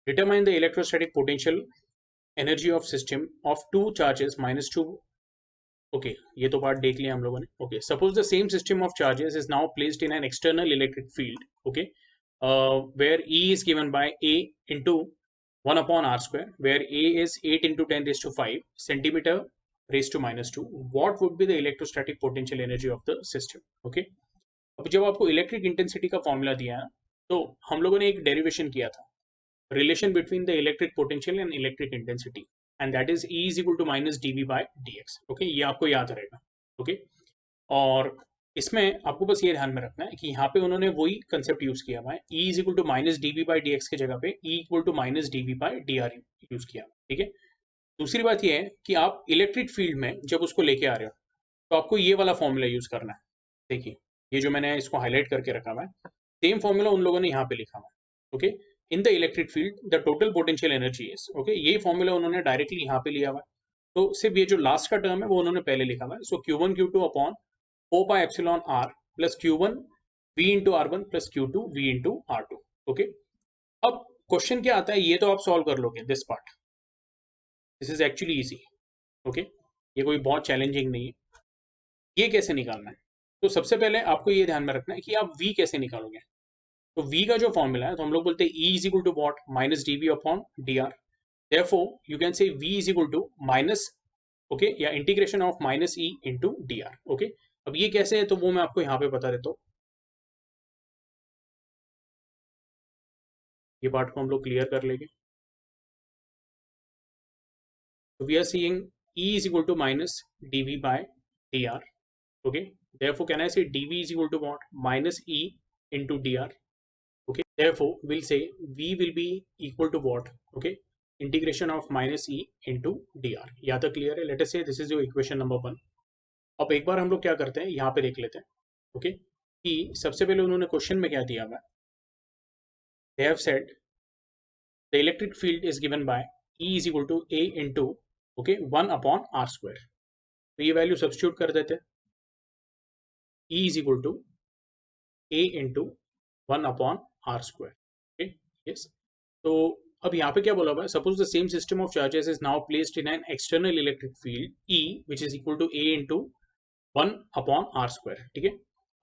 determine the electrostatic potential energy of system of two charges -2। Okay, ये तो पार्ट देख लिया हम लोगों ने। Okay, suppose the same system of charges is now placed in an external electric field. Okay, where E is given by A into 1 upon R square, where A is 8 into 10 raised to 5 centimeter raised to -2. What would be the electrostatic potential energy of the system? Okay, अब जब आपको electric intensity का formula दिया है, तो हम लोगों ने एक डेरिवेशन किया था, relation between the electric potential and electric intensity, and that is E is equal to minus dV by dx। Okay, ये आपको याद रहेगा। ओके, और इसमें आपको बस ये ध्यान में रखना है कि यहाँ पे उन्होंने वही कंसेप्ट यूज किया हुआ है, E is equal to minus dV by dx के जगह पे E equal to minus dV by dr use किया। ठीक है, दूसरी बात ये है कि आप इलेक्ट्रिक फील्ड में जब उसको लेके आ रहे हो, तो आपको ये वाला फॉर्मूला यूज करना है। देखिए, ये जो मैंने इसको हाईलाइट करके रखा हुआ है, सेम फॉर्मूला उन लोगों ने यहाँ पे लिखा हुआ है। Okay, in the electric field the total potential energy is. Okay, यही फॉर्मूला उन्होंने डायरेक्टली यहाँ पे लिया हुआ है, तो सिर्फ ये जो लास्ट का टर्म है वो उन्होंने पहले लिखा हुआ है। सो Q1 Q2 upon 4 pi epsilon R plus Q1 V into R1 plus Q2 V into R2। Okay, अब क्वेश्चन क्या आता है, ये तो आप सॉल्व कर लोगे, this part, this is actually easy. Okay, ये कोई बहुत चैलेंजिंग नहीं है। ये कैसे निकालना है, तो सबसे पहले आपको ये ध्यान में रखना है कि आप V कैसे निकालोगे। तो V का जो फॉर्मूला है, तो हम लोग बोलते हैं E is equal to what, minus D V upon D R. Therefore you can say V is equal to minus, okay, या integration of minus E into D R. Okay, अब ये कैसे है, तो वो मैं आपको यहाँ पे बता देता हूँ। ये पार्ट को हम लोग क्लियर कर लेंगे। तो we are seeing E is equal to minus dV by dr। Okay, therefore can I say dV is equal to what, minus E into dr। Okay, therefore we'll say V will be equal to what, okay, integration of minus E into dr। यहाँ तक clear है? Late us say this is your equation number 1। अब एक बार हम लोग क्या करते हैं, यहाँ पे देख लेते हैं। ओके, कि सबसे पहले उन्होंने क्वेश्चन में क्या दिया हुआ है, they have said the electric field is given by E is equal to A into, okay, 1 upon R square। तो ये वैल्यू सब्स्टिट्यूट कर देते हैं, E is equal to A into 1 upon R square। Okay, yes. तो अब यहाँ पे क्या बोला हुआ है, suppose the same system of charges is now placed in an external electric field E which is equal to A into 1 upon R square. ठीक है,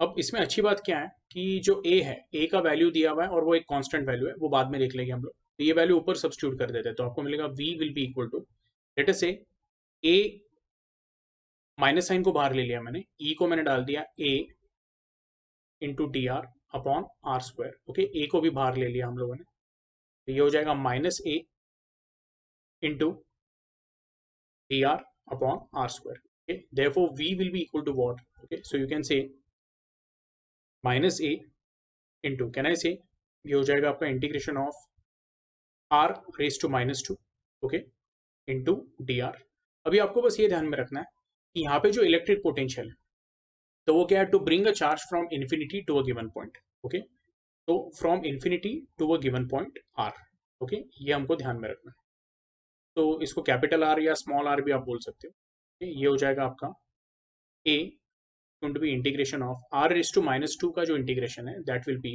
अब इसमें अच्छी बात क्या है कि जो A है, A का वैल्यू दिया हुआ है और वो एक कांस्टेंट वैल्यू है, वो बाद में देख लेंगे हम लोग। तो ये वैल्यू ऊपर सब्स्टिट्यूट कर देते हैं, तो आपको मिलेगा V will be equal to, let us say A, minus sign को बाहर ले लिया मैंने, E को मैंने डाल दिया A into D R upon are square. Okay, A को भी बाहर ले लिया हम लोगों ने, तो ये हो जाएगा minus A into D R upon are square. Okay, therefore we will be equal to what, okay, so you can say minus A into, can I say, ये हो जाएगा आपका integration of are raise to -2, okay, into D r. अभी आपको बस ये ध्यान में रखना है कि यहाँ पे जो इलेक्ट्रिक पोटेंशियल है, तो वो क्या है, to bring a charge from infinity to a given point. Okay, तो from infinity to a given point R. Okay, ये हमको ध्यान में रखना है। तो इसको कैपिटल आर या स्मॉल आर भी आप बोल सकते हो। okay, ये हो जाएगा आपका A going to be integration of are raise to -2 का जो इंटीग्रेशन है, दैट विल बी,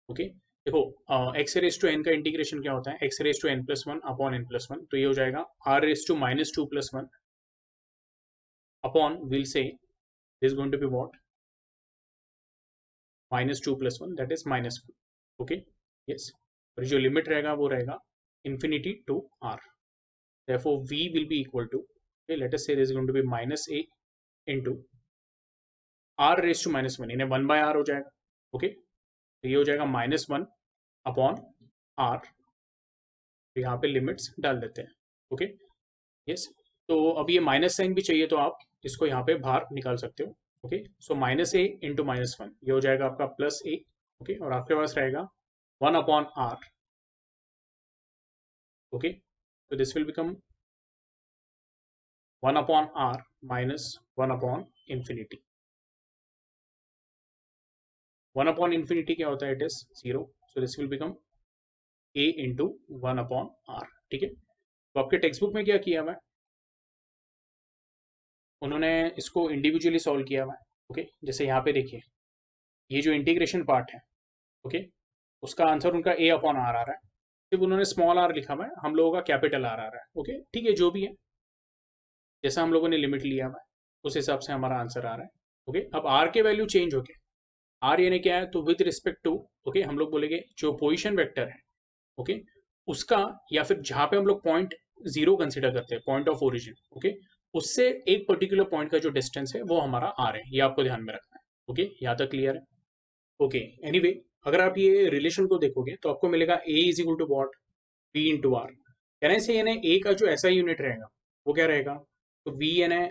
ओके, देखो, एक्स रेज टू एन का इंटीग्रेशन क्या होता है, X raise to N plus one upon N plus one. तो ये हो जाएगा R raise to -2 plus one upon, will say this going to be what, -2 plus one, that is -1। Okay, yes, और जो लिमिट रहेगा वो रहेगा infinity to r। Therefore v will be equal to, okay, let us say this is going to be minus a into r raised to -1, इन्हें 1 by r हो जाएगा। Okay, तो ये हो जाएगा -1 अपॉन r, तो यहाँ पे लिमिट्स डाल देते हैं। ओके, यस, तो अब ये माइनस साइन भी चाहिए तो आप इसको यहाँ पे बाहर निकाल सकते हो। Okay, so minus A into -1 ये हो जाएगा आपका प्लस ए। ओके, और आपके पास रहेगा 1/r। Okay, so this will become 1/r minus 1/infinity। 1/infinity क्या होता है? It is 0। So this will become a into 1/r। ठीक है, तो आपके टेक्स्ट बुक में क्या किया हुआ है, उन्होंने इसको इंडिविजुअली सॉल्व किया हुआ है। ओके, जैसे यहाँ पे देखिए ये जो इंटीग्रेशन पार्ट है, ओके, उसका आंसर उनका a/r आ रहा है, सिर्फ उन्होंने स्मॉल r लिखा हुआ है, हम लोगों का कैपिटल R आ रहा है। ओके, ठीक है, जो भी है, जैसा हम लोगों ने लिमिट लिया हुआ है उस हिसाब से हमारा आंसर आ रहा है। ओके, अब r के वैल्यू चेंज हो गए, r यानी क्या है, तो विद रिस्पेक्ट टू, ओके, हम लोग बोलेंगे जो पोजीशन वेक्टर है, ओके, उसका, या फिर जहां पे हम लोग पॉइंट 0 कंसिडर करते हैं, पॉइंट ऑफ ओरिजिन, ओके, उससे एक पर्टिकुलर पॉइंट का जो डिस्टेंस है वो हमारा r है, ये आपको ध्यान में रखना है। ओके, यहाँ तक क्लियर है? ओके, एनीवे, अगर आप ये रिलेशन को देखोगे तो आपको मिलेगा a is equal to what, v into r. कहने से यानी a का जो ऐसा यूनिट रहेगा वो क्या रहेगा, तो v यानी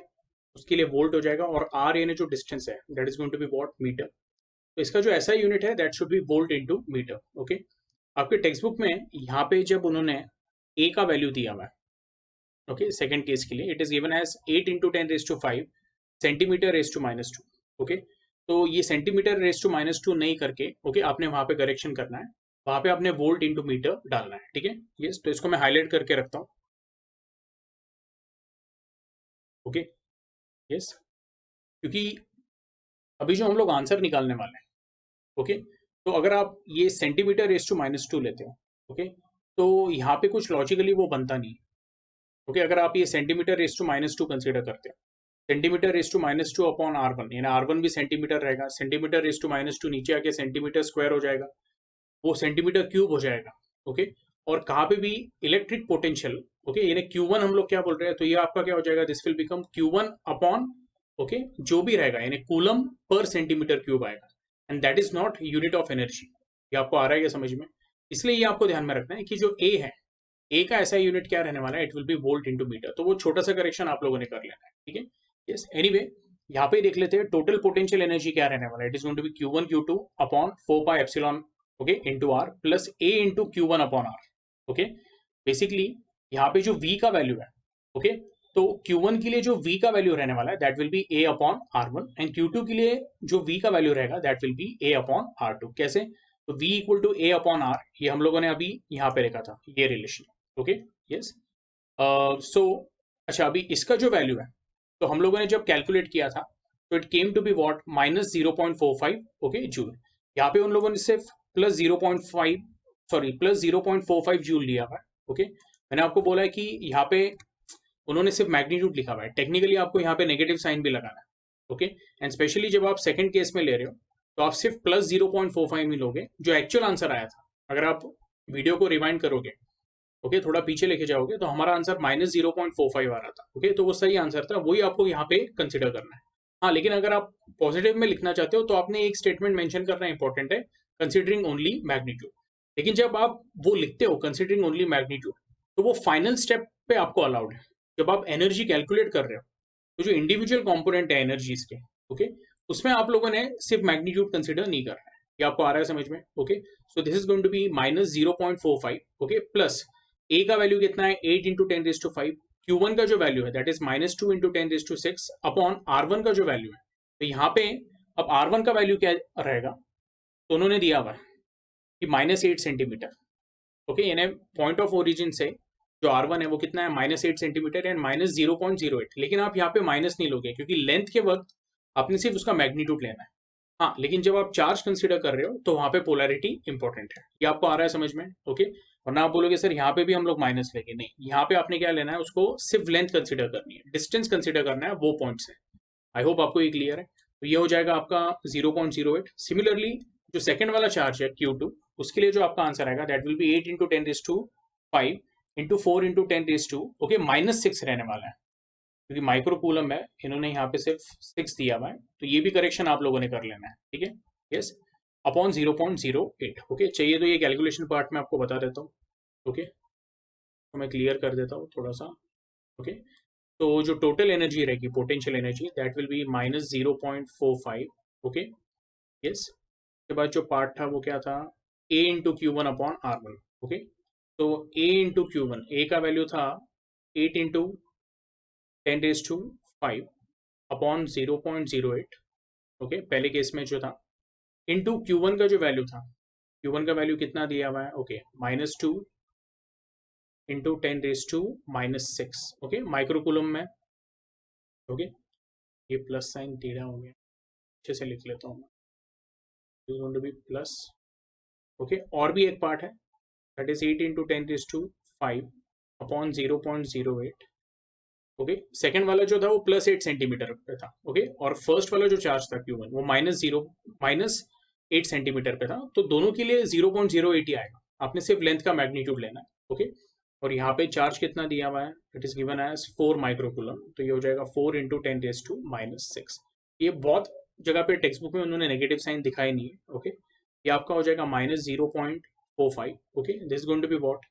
उसके लिए वोल्ट हो जाएगा, और r यानी जो डिस्टेंस है that is going to be what, metre. तो इसका जो ऐसा यूनिट है that should be volt into metre. Okay, आपके टेक्स्ट बुक में यहाँ पे जब उन्होंने a का वैल्यू दिया हुआ है, ओके, सेकंड केस के लिए it is given as 8 into 10⁵ centimetre raise to -2। Okay, तो ये सेंटीमीटर रेज टू -2 नहीं करके, ओके, आपने वहां पे करेक्शन करना है, वहां पे आपने वोल्ट इंटू मीटर डालना है। ठीक है, यस, तो इसको मैं हाईलाइट करके रखता हूँ। ओके, यस, क्योंकि अभी जो हम लोग आंसर निकालने वाले हैं, ओके, तो अगर आप ये सेंटीमीटर रेज टू -2 लेते हो, ओके, तो यहाँ पे कुछ लॉजिकली वो बनता नहीं। ओके, अगर आप ये सेंटीमीटर रेज टू -2 कंसिडर करते हो, centimetre raise to -2 upon r1, यानी r1 भी सेंटीमीटर रहेगा, सेंटीमीटर रेज टू -2 नीचे आके सेंटीमीटर स्क्वायर हो जाएगा, वो सेंटीमीटर क्यूब हो जाएगा। ओके, और कहाँ पे भी इलेक्ट्रिक पोटेंशियल, ओके, यानी Q1 हम लोग क्या बोल रहे हैं, तो ये आपका क्या हो जाएगा, this will become Q1 upon, okay, जो भी रहेगा यानी कूलम पर सेंटीमीटर क्यूब आएगा, and that is not unit of energy. ये आपको आ रहा है क्या समझ में? इसलिए ये आपको ध्यान में रखना है कि जो ए है, ए का ऐसा यूनिट क्या रहने वाला है, it will be volt into metre. तो वो छोटा सा करेक्शन आप लोगों ने कर लेना है। ठीक है, यस, एनीवे, यहाँ पे देख लेते हैं टोटल पोटेंशियल एनर्जी क्या रहने वाला है। It is going to be Q1 Q2 upon 4πε, okay, into R plus A into Q1 upon R. Okay, basically यहाँ पे जो v का वैल्यू है, ओके, तो Q1 के लिए जो v का वैल्यू रहने वाला है that will be a upon r1, and Q2 के लिए जो v का वैल्यू रहेगा that will be a upon r2। कैसे? तो v equal to a upon r, ये हम लोगों ने अभी यहाँ पे रखा था, ये रिलेशन। ओके, यस, सो अच्छा, अभी इसका जो वैल्यू है, तो हम लोगों ने जब कैलकुलेट किया था तो it came to be what, -0.45, okay, joule. यहाँ पे उन लोगों ने सिर्फ प्लस 0.45 जूल लिया हुआ है। ओके, मैंने आपको बोला है कि यहाँ पे उन्होंने सिर्फ मैग्नीट्यूड लिखा हुआ है, टेक्निकली आपको यहाँ पे नेगेटिव साइन भी लगाना है। ओके, एंड स्पेशली जब आप सेकंड केस में ले रहे हो तो आप सिर्फ प्लस 0.45 ही लोगे, जो एक्चुअल आंसर आया था। अगर आप वीडियो को रिवाइंड करोगे, ओके, थोड़ा पीछे लेके जाओगे, तो हमारा आंसर -0.45 आ रहा था। ओके, तो वो सही आंसर था, वही आपको यहाँ पे कंसिडर करना है। हाँ, लेकिन अगर आप पॉजिटिव में लिखना चाहते हो तो आपने एक स्टेटमेंट मेंशन करना इंपॉर्टेंट है, कंसिडरिंग ओनली मैग्नीट्यूड। लेकिन जब आप वो लिखते हो कंसिडरिंग ओनली मैग्नीट्यूड, तो वो फाइनल स्टेप पे आपको अलाउड है। जब आप एनर्जी कैलकुलेट कर रहे हो तो जो इंडिविजुअल कंपोनेंट है एनर्जीज के, ओके, उसमें आप लोगों ने सिर्फ मैग्नीट्यूड कंसिडर नहीं करना है। ये आपको आ रहा है समझ में? Okay, so this is going to be -0.45, okay, plus A का वैल्यू कितना है, 8 इंटू 10⁵, Q1 का जो वैल्यू है that is -2 into 10⁶ upon R1 का जो वैल्यू है। तो यहाँ पे अब R1 का वैल्यू क्या रहेगा, तो उन्होंने दिया हुआ है कि -8 सेंटीमीटर। ओके, यानी पॉइंट ऑफ ओरिजिन से जो R1 है वो कितना है, -8 सेंटीमीटर एंड -0.08। लेकिन आप यहाँ पे माइनस नहीं लोगे क्योंकि लेंथ के वक्त आपने सिर्फ उसका मैग्नीट्यूड लेना है। हाँ, लेकिन जब आप चार्ज कंसीडर कर रहे हो तो वहां पे पोलैरिटी इंपॉर्टेंट है। ये आपको आ रहा है समझ में? ओके, और ना आप बोलोगे सर यहाँ पे भी हम लोग माइनस लेंगे, नहीं, यहाँ पे आपने क्या लेना है, उसको सिर्फ लेंथ कंसीडर करनी है, डिस्टेंस कंसीडर करना है, वो पॉइंट्स है। आई होप आपको ये क्लियर है। तो ये हो जाएगा आपका 0.08। सिमिलरली जो सेकंड वाला चार्ज है Q2, उसके लिए जो आपका आंसर आएगा that will B 8 into 10⁵ into 4 into 10⁵, okay, -6 रहने वाला है, क्योंकि माइक्रो कूलम है, इन्होंने यहाँ पे सिर्फ 6 दिया हुआ है, तो ये भी करेक्शन आप लोगों ने कर लेना है। ठीक है, यस, अपॉन 0.08। ओके, चाहिए तो ये कैलकुलेशन पार्ट में आपको बता देता हूँ। ओके, तो मैं क्लियर कर देता हूँ थोड़ा सा। ओके, तो जो टोटल एनर्जी रहेगी potential energy that will be -0.45. Okay, yes. के बाद जो पार्ट था वो क्या था, a into q one upon r one. Okay, तो a into q one, A का वैल्यू था 8 इंटू 10⁵ अपॉन 0.08. ओके, पहले केस में जो था, इंटू क्यू वन का जो वैल्यू था, क्यू वन का वैल्यू कितना दिया हुआ है, ओके, -2 इंटू 10⁻⁻6. ओके, माइक्रोकूलम में. ओके, ये प्लस साइन टेढ़ा हो गया, अच्छे से लिख लेता हूँ, is going to be plus. Okay, और भी एक पार्ट है that is 8 into 10⁵ upon 0.08. Okay, second वाला जो था वो +8 सेंटीमीटर पे था. ओके, और फर्स्ट वाला जो चार्ज था Q1 वो -8 सेंटीमीटर पे था. तो दोनों के लिए 0.08 ही आएगा, आपने सिर्फ लेंथ का मैग्नीट्यूड लेना है. ओके, और यहाँ पे चार्ज कितना दिया हुआ है, it is given as 4 microcoulomb. तो ये हो जाएगा 4 इंटू 10⁻⁻6. ये बहुत जगह पे टेक्स्ट बुक में उन्होंने नेगेटिव साइन दिखाई नहीं है. ओके, ये आपका हो जाएगा -0.45. Okay, this going to be what,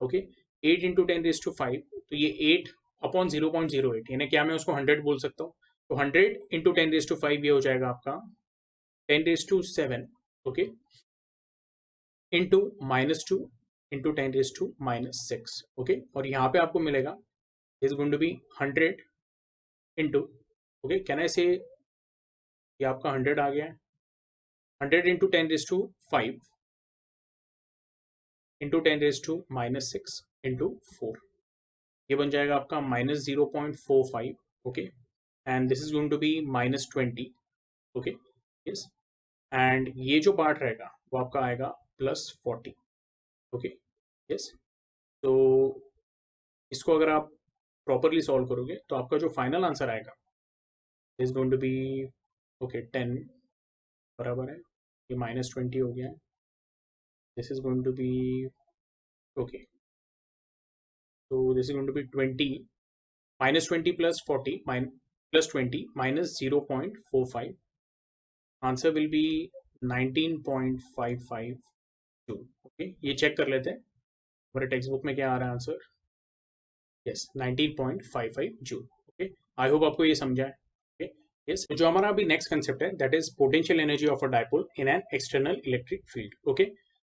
okay, 8 into 10⁵. तो ये 8 अपॉन 0.08, यानी क्या मैं उसको 100 बोल सकता हूँ. तो 100 इंटू 10⁵ ये हो जाएगा आपका 10⁻7. Okay, into -2 into 10⁻6. ओके, और यहाँ पे आपको मिलेगा is going to be 100 into, okay, can I say ये आपका 100 आ गया है, 100 इंटू 10⁵ इंटू 10⁻6 इंटू 4. ये बन जाएगा आपका -0.45. Okay, and this is going to be -20. Okay, yes, एंड ये जो पार्ट रहेगा वो आपका आएगा +40. Okay, yes. तो इसको अगर आप प्रॉपरली सॉल्व करोगे तो आपका जो फाइनल आंसर आएगा is going to be, okay, 10 बराबर है, ये -20 हो गया है. This is going to be, okay, so this is going to be 20, -20 plus 40 plus 20 minus 0.45. Answer will be 19.552. Okay, ये चेक कर लेते हैं हमारे टेक्स्ट बुक में क्या आ रहा है answer. Yes, 19.55 joule. Okay, I hope आपको ये समझा है. Okay, yes. जो हमारा अभी नेक्स्ट कंसेप्ट है that is potential energy of a dipole in an external electric field. Okay,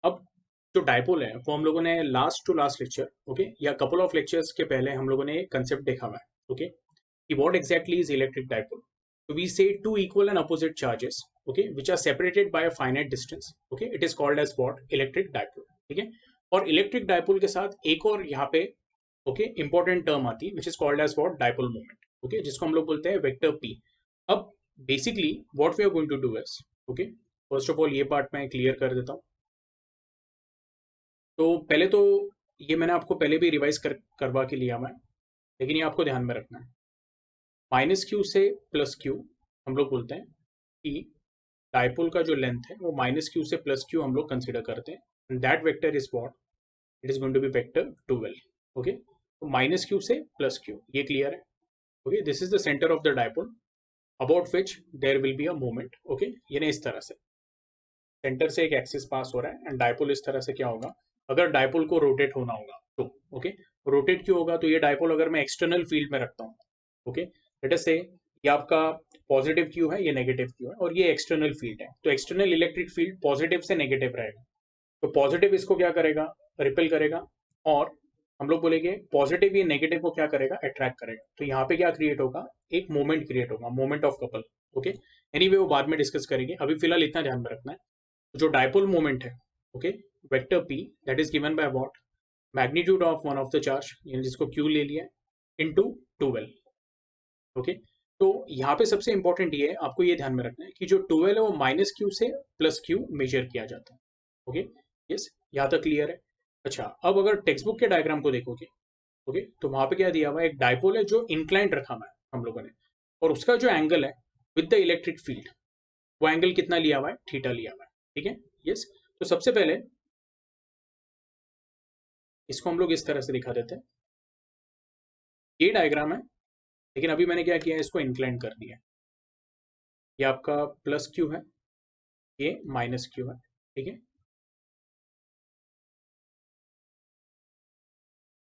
अब जो डायपोल है वो हम लोगों ने last to last lecture, okay, या कपल ऑफ लेक्चर्स के पहले हम लोगों ने एक कंसेप्ट देखा हुआ है. ओके, कि what exactly is electric dipole. So we say two equal and opposite charges, okay, which are separated by a finite distance. Okay, it is called as what, electric dipole. ठीक है, और electric dipole के साथ एक और यहाँ पे, okay, important term आती है which is called as what, dipole moment. Okay, जिसको हम लोग बोलते हैं वेक्टर पी. अब basically what we are going to do is, okay, first of all ये पार्ट मैं क्लियर कर देता हूँ. तो पहले तो ये मैंने आपको पहले भी रिवाइज करवा के लिया मैं, लेकिन ये आपको ध्यान में रखना है. -q से +q हम लोग बोलते हैं कि डायपोल का जो लेंथ है वो -q से +q हम लोग कंसिडर करते हैं. And that vector is what, it is going to be vector 12. Okay, तो -q से +q, ये क्लियर है. Okay, this is the centre of the dipole about which there will be a moment. Okay, ये ना इस तरह से centre से एक एक्सिस पास हो रहा है एंड डायपोल इस तरह से क्या होगा, अगर डायपोल को रोटेट होना होगा तो, ओके, रोटेट क्यों होगा, तो ये डायपोल अगर मैं एक्सटर्नल फील्ड में रखता हूँ, ओके, लेट अस से ये आपका पॉजिटिव क्यू है, ये नेगेटिव क्यू है, और ये एक्सटर्नल फील्ड है, तो एक्सटर्नल इलेक्ट्रिक फील्ड पॉजिटिव से नेगेटिव रहेगा. तो पॉजिटिव इसको क्या करेगा, रिपेल करेगा, और हम लोग बोलेंगे पॉजिटिव ये नेगेटिव को क्या करेगा, अट्रैक्ट करेगा. तो यहाँ पे क्या क्रिएट होगा, एक मोमेंट क्रिएट होगा, moment of couple. Okay, anyway वो बाद में डिस्कस करेंगे, अभी फिलहाल इतना ध्यान में रखना है. जो डायपोल मोमेंट है, okay, vector P that is given by what, magnitude of one of the charge, यानी जिसको क्यू ले लिया, इनटू 12. ओके, तो यहाँ पे सबसे इंपॉर्टेंट ये है, आपको ये ध्यान में रखना है कि जो 12 है वो -q से +q मेजर किया जाता है. ओके, यस, यहाँ तक क्लियर है. अच्छा, अब अगर टेक्स्ट बुक के डायग्राम को देखोगे, ओके, तो वहां पे क्या दिया हुआ है, एक डायपोल है जो इंक्लाइंड रखा हुआ है हम लोगों ने, और उसका जो एंगल है विद द इलेक्ट्रिक फील्ड, वो एंगल कितना लिया हुआ है, थीटा लिया हुआ है. ठीक है, यस. तो सबसे पहले इसको हम लोग इस तरह से दिखा देते हैं. ये डायग्राम है, लेकिन अभी मैंने क्या किया है, इसको इंक्लाइन कर दिया. ये आपका +q है, ये -q है. ठीक है,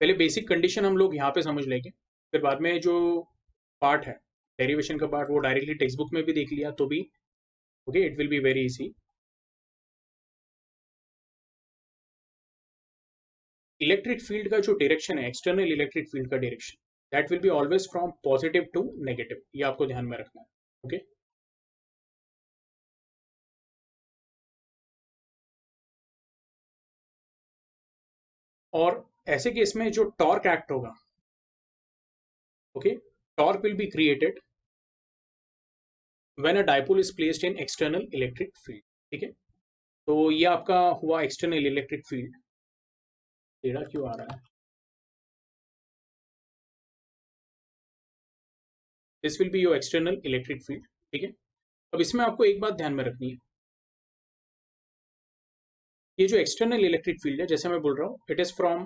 पहले बेसिक कंडीशन हम लोग यहाँ पे समझ लेंगे. फिर बाद में जो पार्ट है डेरिवेशन का पार्ट, वो डायरेक्टली टेक्स्ट बुक में भी देख लिया तो भी okay, it will be very easy. Electric field का जो डायरेक्शन है, एक्सटर्नल इलेक्ट्रिक फील्ड का direction, that will be always from positive to negative, ये आपको ध्यान में रखना है। ओके, और ऐसे केस में जो टॉर्क एक्ट होगा, okay, torque will be created when a dipole is placed in external electric field. ठीक है, तो ये आपका हुआ एक्सटर्नल इलेक्ट्रिक फील्ड। टेढ़ा क्यों आ रहा है? This will be your external electric field. ठीक है, अब इसमें आपको एक बात ध्यान में रखनी है, ये जो एक्सटर्नल इलेक्ट्रिक फील्ड है, जैसे मैं बोल रहा हूँ, it is from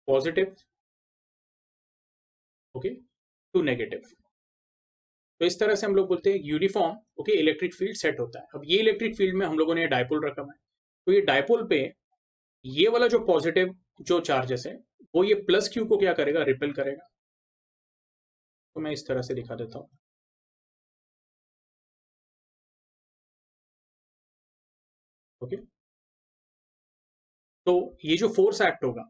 positive okay to negative. तो इस तरह से हम लोग बोलते हैं uniform okay electric field set होता है। अब ये इलेक्ट्रिक फील्ड में हम लोगों ने डायपोल रखा हुआ है, तो ये डायपोल पे ये वाला जो पॉजिटिव जो चार्जेस है, वो ये प्लस क्यू को क्या करेगा, रिपेल करेगा। तो मैं इस तरह से दिखा देता हूँ। ओके, तो ये जो फोर्स एक्ट होगा,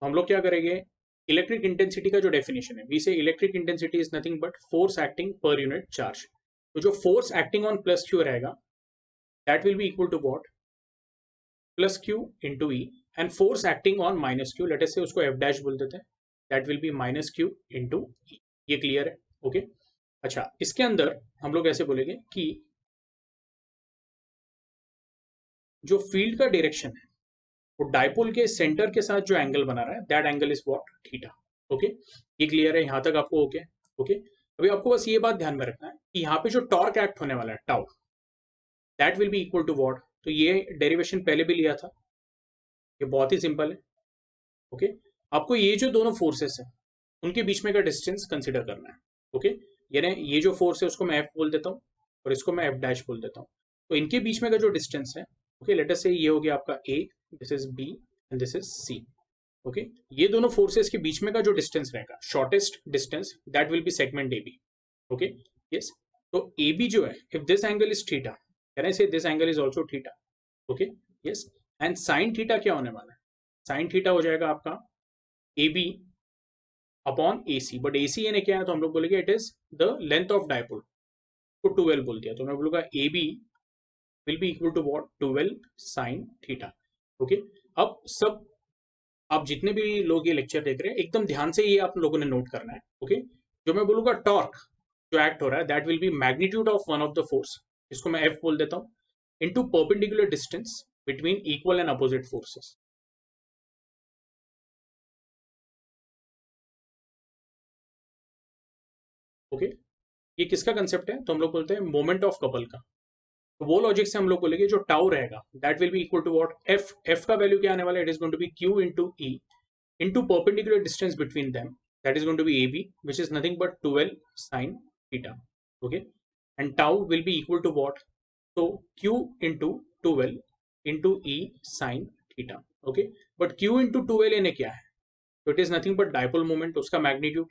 तो हम लोग क्या करेंगे, इलेक्ट्रिक इंटेंसिटी का जो डेफिनेशन है, we say electric intensity is nothing but force acting per unit charge. तो जो force acting on plus Q रहेगा, that will be equal to what, plus Q into E, and force acting on minus Q, let us say उसको F dash बोल देते हैं, that will be minus Q into E. ये clear है? Okay, अच्छा, इसके अंदर हम लोग ऐसे बोलेंगे कि जो फील्ड का डायरेक्शन है, वो डाइपोल के सेंटर के साथ जो एंगल बना रहा है, that angle is what, theta. Okay, ये क्लियर है यहां तक आपको? ओके ओके, अभी आपको बस ये बात ध्यान में रखना है कि यहाँ पे जो टॉर्क एक्ट होने वाला है tau, that will be equal to what. तो ये डेरिवेशन पहले भी लिया था, ये बहुत ही सिंपल है। ओके, आपको ये जो दोनों फोर्सेस है, उनके बीच में का डिस्टेंस कंसिडर करना है। ओके, यानी ये जो फोर्स है उसको मैं एफ बोल देता हूँ, और इसको मैं एफ डैश बोल देता हूँ। तो इनके बीच में का जो डिस्टेंस है, ओके, लेट अस से ये हो गया आपका A, this is B and this is C. Okay, ये दोनों फोर्सेस के बीच में का जो डिस्टेंस रहेगा, shortest distance, that will be segment A B. Okay, yes, तो ए बी जो है, if this angle is theta, can I say this angle is also theta. Okay, yes, and sine theta क्या होने वाला है, sine theta हो जाएगा आपका A B upon A C, but A C यानी क्या है, तो हम लोग बोलेंगे it is the length of dipole, को 12 बोल दिया, तो मैं बोलूंगा A B will be equal to what, 12 sine theta. Okay, अब सब आप जितने भी लोग ये लेक्चर देख रहे हैं, एकदम ध्यान से ये आप लोगों ने नोट करना है। ओके, जो मैं बोलूंगा टॉर्क जो एक्ट हो रहा है, that will B magnitude of one of the force, इसको मैं एफ बोल देता हूँ, into perpendicular distance between equal and opposite forces. Okay, ये किसका कंसेप्ट है, तो हम लोग बोलते हैं मोमेंट ऑफ कपल का। तो वो लॉजिक से हम लोग बोलेंगे जो टाउ रहेगा, that will be equal to what, F, F का वैल्यू क्या आने वाला है, it is going to be Q into E into perpendicular distance between them, that is going to be A B, which is nothing but 12 sine theta. Okay, and tau will be equal to what, तो Q into 12 into E sine theta. Okay, but Q into 12 यानी क्या है, तो it is nothing but dipole moment, उसका magnitude.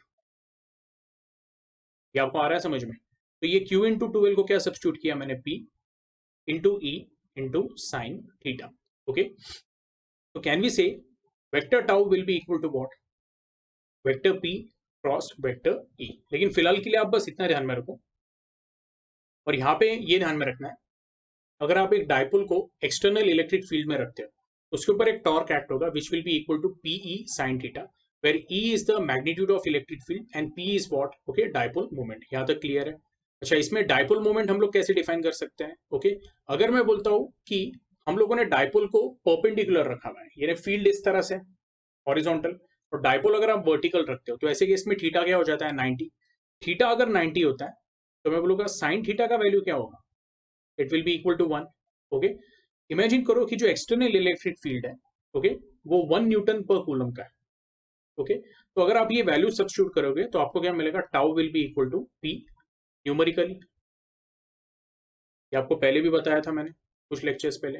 ये आपको आ रहा है समझ में? तो ये क्यू इंटू 12 को क्या सब्स्टिट्यूट किया मैंने, p into E into sine theta. Okay, तो can we say vector tau will be equal to what, vector p cross vector E. लेकिन फिलहाल के लिए आप बस इतना ध्यान में रखो, और यहाँ पे ये ध्यान में रखना है, अगर आप एक डायपोल को एक्सटर्नल इलेक्ट्रिक फील्ड में रखते हो, उसके ऊपर एक टॉर्क एक्ट होगा which will be equal to p E sine theta, where E is the magnitude of electric field and p is what, okay, dipole moment. यहाँ तक क्लियर है? अच्छा, इसमें डायपोल मोमेंट हम लोग कैसे डिफाइन कर सकते हैं? ओके, अगर मैं बोलता हूँ कि हम लोगों ने डायपोल को परपेंडिकुलर रखा हुआ है, यानी फील्ड इस तरह से हॉरिजॉन्टल, और डायपोल अगर आप वर्टिकल रखते हो, तो ऐसे केस में थीटा क्या हो जाता है, 90। थीटा अगर 90 होता है, तो मैं बोलूंगा साइन थीटा का वैल्यू क्या होगा, it will be equal to 1। Okay, imagine करो कि जो एक्सटर्नल इलेक्ट्रिक फील्ड है, ओके, वो 1 न्यूटन पर कूलम का है। ओके, तो अगर आप ये वैल्यू सब्स्टिट्यूट करोगे, तो आपको क्या मिलेगा, tau will be equal to p numerically, ये आपको पहले भी बताया था मैंने कुछ लेक्चर्स पहले।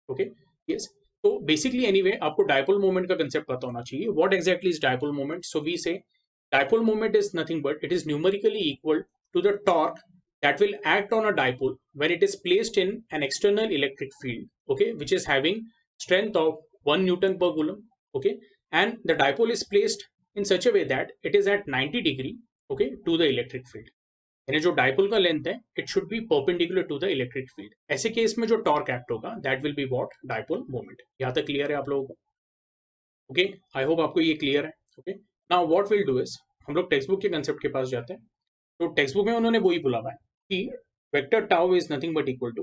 ओके, यस, तो बेसिकली एनीवे आपको डायपोल मोमेंट का कंसेप्ट पता होना चाहिए. What exactly is dipole moment? So we say dipole moment is nothing but it is numerically equal to the torque that will act on a dipole when it is placed in an external electric field, okay, which is having strength of 1 Newton per coulomb, okay, and the dipole is placed in such a way that it is at 90 degree, okay, to the electric field. यानी जो dipole का length है it should be perpendicular to the electric field. ऐसे case में जो torque act होगा that will be what? Dipole moment. यहां तक क्लियर है आप लोगों को? ओके, आई होप आपको ये क्लियर है. Okay, now what will do is हम लोग टेक्स्ट बुक के कंसेप्ट के पास जाते हैं. तो टेक्स्ट बुक में उन्होंने वही बोला हुआ है कि vector tau is nothing but equal to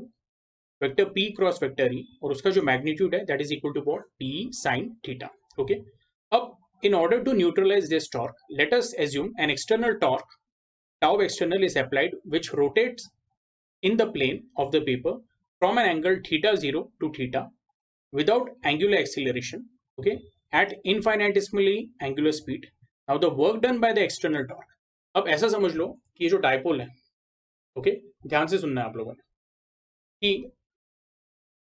vector p cross vector E, और उसका जो मैग्नीट्यूड है that is equal to what? T sine theta. Okay, अब in order to neutralize this torque, let us assume an external torque tau external is applied which rotates in the plane of the paper from an angle theta 0 to theta without angular acceleration, okay, at infinitesimally angular speed. Now the work done by the external torque. अब ऐसा समझ लो कि ये जो dipole है, okay, ध्यान से सुनना है आप लोगों ने कि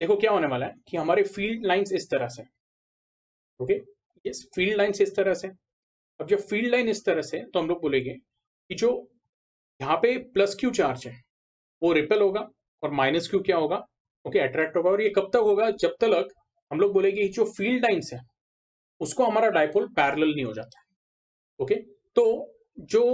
देखो क्या होने वाला है कि हमारे फील्ड लाइंस इस तरह से, ओके, यस, फील्ड लाइंस इस तरह से. अब जब फील्ड लाइन इस तरह से तो हम लोग बोलेंगे कि जो यहाँ पे प्लस क्यू चार्ज है वो रिपेल होगा और माइनस क्यू क्या होगा? ओके, अट्रैक्ट होगा. और ये कब तक होगा? जब तक हम लोग बोलेंगे जो फील्ड लाइंस है उसको हमारा डायपोल पैरेलल नहीं हो जाता. ओके, तो जो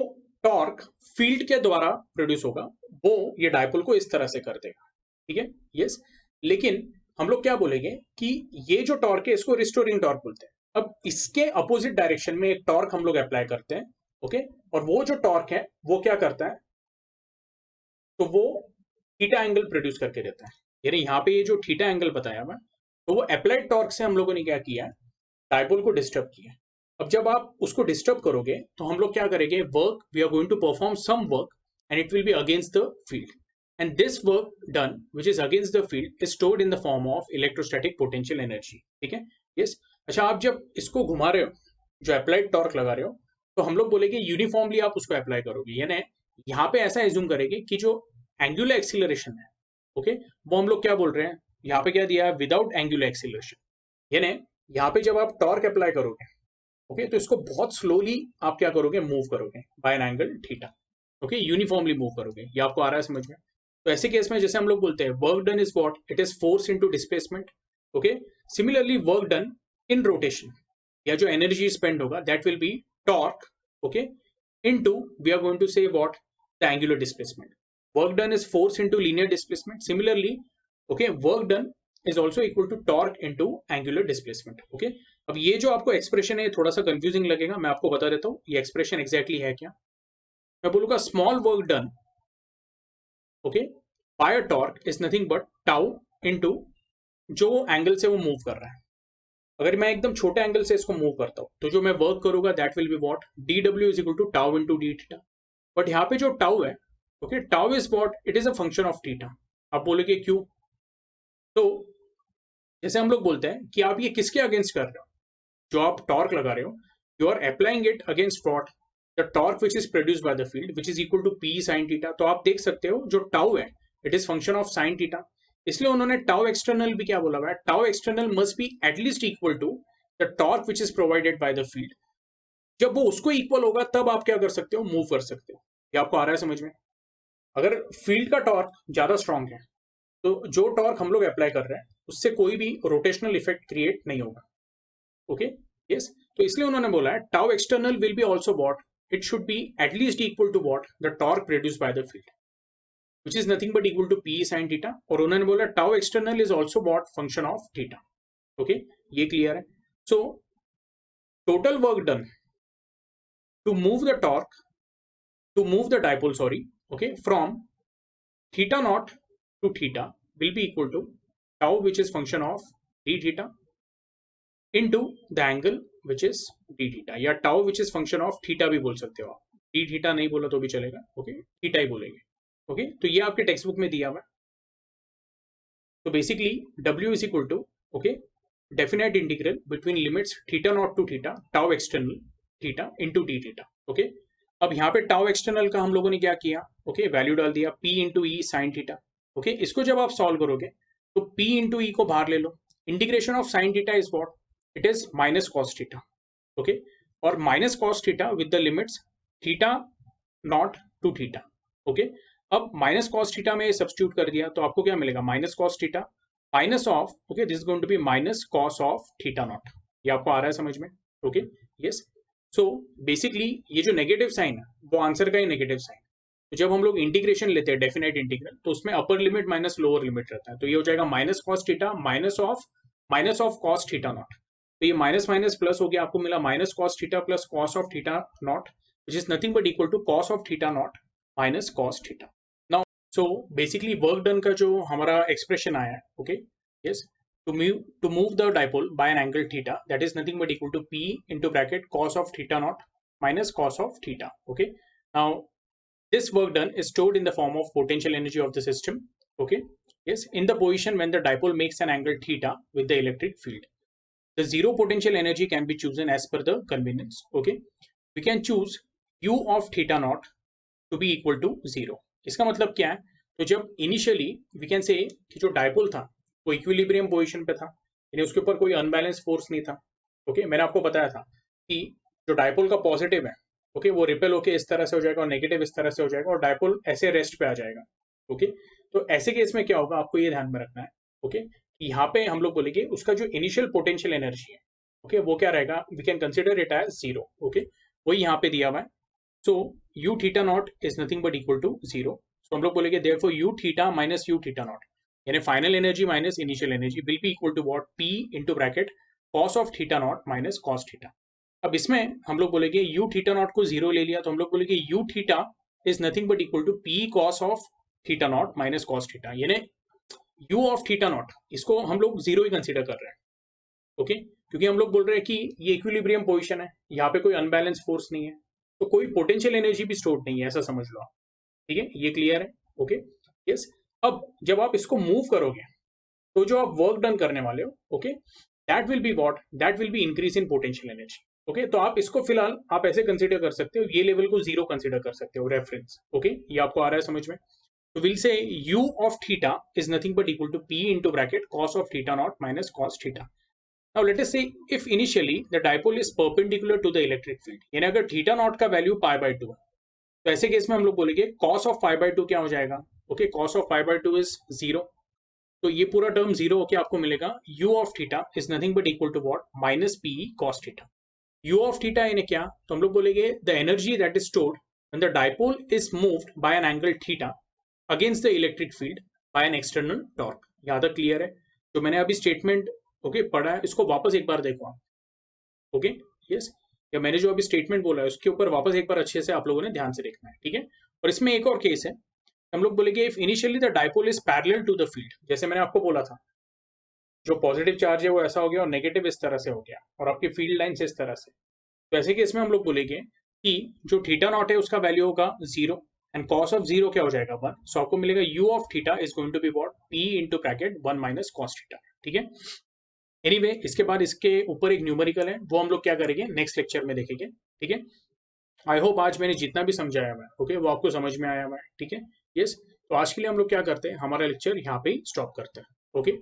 टॉर्क फील्ड के द्वारा प्रोड्यूस होगा वो ये डायपोल को इस तरह से कर देगा. ठीक है, यस. लेकिन हम लोग क्या बोलेंगे कि ये जो टॉर्क है इसको रिस्टोरिंग टॉर्क बोलते हैं. अब इसके अपोजिट डायरेक्शन में एक टॉर्क हम लोग अप्लाई करते हैं. ओके, और वो जो टॉर्क है वो क्या करता है? तो वो थीटा एंगल प्रोड्यूस करके देता है. यानी यहाँ पे ये जो थीटा एंगल बताया मैं, तो वो अप्लाइड टॉर्क से हम लोगों ने क्या किया है? डायपोल को डिस्टर्ब किया. अब जब आप उसको डिस्टर्ब करोगे तो हम लोग क्या करेंगे? Work, we are going to perform some work and it will be against the field, and this work done which is against the field is stored in the form of electrostatic potential energy. ठीक है, yes. अच्छा, आप जब इसको घुमा रहे हो, जो अप्लाइड टॉर्क लगा रहे हो, तो हम लोग बोलेंगे यूनिफॉर्मली आप उसको अप्लाई करोगे. यानी यहाँ पे ऐसा एज्यूम करेंगे कि जो एंगुलर एक्सीलरेशन है, ओके, वो हम लोग क्या बोल रहे हैं? यहाँ पे क्या दिया है? Without angular acceleration. यानी यहाँ पे जब आप टॉर्क अप्लाई करोगे, ओके, तो इसको बहुत स्लोली आप क्या करोगे? मूव करोगे by an angle theta. Okay, uniformly move करोगे. ये आपको आ रहा है समझ में? तो ऐसे केस में जैसे हम लोग बोलते हैं work done is what? It is force into displacement. Okay, similarly work done in rotation, या जो एनर्जी स्पेंड होगा that will be torque, okay, into we are going to say what? The angular displacement. Work done is force into linear displacement. Similarly, okay, work done is also equal to torque into angular displacement. Okay, अब ये जो आपको expression है थोड़ा सा confusing लगेगा, मैं आपको बता देता हूँ ये एक्सप्रेशन एग्जैक्टली है क्या. मैं बोलूंगा small work done, okay, by a torque is nothing but tau into जो एंगल से वो मूव कर रहा है. अगर मैं एकदम छोटे एंगल से इसको मूव करता हूँ तो जो मैं वर्क करूंगा that will be what? D W is equal to tau into d theta. But यहाँ पे जो टाउ है, okay, tau is what? It is a function of theta. आप बोलोगे क्यों? तो जैसे हम लोग बोलते हैं कि आप ये किसके अगेंस्ट कर रहे हो? जो आप टॉर्क लगा रहे हो, you are applying it against what? The torque which is produced by the field which is equal to p sine theta. तो आप देख सकते हो जो टाउ है it is function of sine theta. इसलिए उन्होंने टाउ एक्सटर्नल भी क्या बोला हुआ है? Tau external must be at least equal to the torque which is provided by the field. जब वो उसको इक्वल होगा तब आप क्या कर सकते हो? मूव कर सकते हो. ये आपको आ रहा है समझ में? अगर फील्ड का टॉर्क ज्यादा स्ट्रांग है तो जो टॉर्क हम लोग अप्लाई कर रहे हैं उससे कोई भी रोटेशनल इफेक्ट क्रिएट नहीं होगा. Okay, yes. तो इसलिए उन्होंने बोला है tau external will be also what? It should be at least equal to what? The torque produced by the field which is nothing but equal to p sin theta. और उन्होंने बोला tau external is also what? Function of theta. Okay, ये clear है? So total work done to move the torque, to move the dipole, sorry, okay, from theta naught to theta will be equal to tau which is function of d theta into the angle which is d theta, या tau which is function of theta भी बोल सकते हो आप. d theta नहीं बोला तो भी चलेगा. ओके, थीटा ही बोलेंगे. ओके, तो ये आपके टेक्स्ट बुक में दिया हुआ है. तो basically w is equal to, okay, definite integral between limits theta not to theta tau external theta into d theta. Okay, अब यहाँ पे टाउ एक्सटर्नल का हम लोगों ने क्या किया? ओके, वैल्यू डाल दिया p into E sine theta. Okay, इसको जब आप सॉल्व करोगे तो p इंटू ई को बाहर ले लो, integration of sine theta is what, it is minus cos theta, okay, और minus cos theta with the limits theta not to theta, okay. अब माइनस कॉस थीटा में सब्स्टिट्यूट कर दिया तो आपको क्या मिलेगा, minus cos theta minus of, okay, this is going to be minus cos of theta not. ये आपको आ रहा है समझ में, ओके, यस। सो बेसिकली ये जो नेगेटिव साइन है वो आंसर का ही नेगेटिव साइन। तो जब हम लोग इंटीग्रेशन लेते हैं डेफिनेट इंटीग्रल तो उसमें upper limit minus lower limit रहता है, तो ये हो जाएगा minus cos theta minus of cos theta naught. तो ये माइनस माइनस प्लस हो गया, आपको मिला minus cos theta plus cos of theta not, which is nothing but equal to cos of theta naught minus cos theta. Now, so basically work done का जो हमारा expression आया है, okay, yes, to move the dipole by an angle theta, that is nothing but equal to p into bracket cos of theta naught minus cos of theta, okay. Now, this work done is stored in the form of potential energy of the system, okay, yes, in the position when the dipole makes an angle theta with the electric field. The zero potential energy can be chosen as per the convenience, okay. We can choose u of theta naught to be equal to 0. इसका मतलब क्या है, तो जब initially we can say कि जो dipole था वो इक्विलिब्रियम पोजीशन पे था, यानी उसके ऊपर कोई अनबैलेंस फोर्स नहीं था, ओके। मैंने आपको बताया था कि जो डायपोल का पॉजिटिव है, ओके, वो रिपेल होके इस तरह से हो जाएगा और नेगेटिव इस तरह से हो जाएगा और डायपोल ऐसे रेस्ट पे आ जाएगा, ओके। तो ऐसे केस में क्या होगा आपको ये ध्यान में रखना है, ओके, कि यहाँ पे हम लोग बोलेंगे उसका जो इनिशियल पोटेंशियल एनर्जी है, ओके, वो क्या रहेगा, we can consider it as 0, okay, वही यहाँ पे दिया हुआ है। So u theta naught is nothing but equal to 0. So हम लोग बोलेंगे therefore u theta minus u theta naught, यानी final energy minus initial energy will be equal to what, p into bracket cos of theta naught minus cos theta. अब इसमें हम लोग बोलेंगे u theta naught को 0 ले लिया तो हम लोग बोलेंगे u theta is nothing but equal to p cos of theta naught minus cos theta, यानी u of theta naught इसको हम लोग 0 ही कंसिडर कर रहे हैं, ओके, क्योंकि हम लोग बोल रहे हैं कि ये इक्विलिब्रियम पोजीशन है, यहाँ पे कोई अनबैलेंस फोर्स नहीं है, तो कोई पोटेंशियल एनर्जी भी स्टोर नहीं है, ऐसा समझ लो आप, ठीक है, ये क्लियर है, ओके, यस। अब जब आप इसको मूव करोगे तो जो आप वर्क डन करने वाले हो, okay, that will be what, that will be increase in potential energy, okay. तो आप इसको फिलहाल आप ऐसे कंसीडर कर सकते हो, ये लेवल को 0 कंसीडर कर सकते हो रेफरेंस, ओके, ये आपको आ रहा है समझ में। तो will say u of theta is nothing but equal to p into bracket cos of theta naught minus cos theta. Now let us say if initially the dipole is perpendicular to the electric field, यानी अगर theta naught का value pi by 2 है तो ऐसे case में हम लोग बोलेंगे cos ऑफ पाई बाय 2 क्या हो जाएगा, okay, cos of pi by 2 is 0, तो ये पूरा टर्म 0 होके आपको मिलेगा u of theta is nothing but equal to what, minus p cos theta. u of theta यानी क्या, तो हम लोग बोलेंगे the energy that is stored when the dipole is moved by an angle theta against the electric field by an external torque. यहाँ तक clear है, तो मैंने अभी स्टेटमेंट ओके पढ़ा है, इसको वापस एक बार देखो आप, ओके, यस, या मैंने जो अभी स्टेटमेंट बोला है उसके ऊपर वापस एक बार अच्छे से आप लोगों ने ध्यान से देखना है, ठीक है। और इसमें एक और केस है, हम लोग बोलेंगे if initially the dipole is parallel to the field, जैसे मैंने आपको बोला था जो पॉजिटिव चार्ज है वो ऐसा हो गया और नेगेटिव इस तरह से हो गया और आपकी फील्ड लाइन्स इस तरह से, तो ऐसे केस में हम लोग बोलेंगे कि जो थीटा नॉट है उसका वैल्यू होगा 0 एंड कॉस ऑफ 0 क्या हो जाएगा 1, सो आपको मिलेगा u of theta is going to be what, p into bracket 1 minus cos theta, ठीक है। एनीवे इसके बाद इसके ऊपर एक न्यूमेरिकल है, वो हम लोग क्या करेंगे नेक्स्ट लेक्चर में देखेंगे, ठीक है। आई होप आज मैंने जितना भी समझाया हुआ है, ओके, वो आपको समझ में आया हुआ है, ठीक है, यस। तो आज के लिए हम लोग क्या करते हैं, हमारा लेक्चर यहाँ पे ही स्टॉप करते हैं, ओके।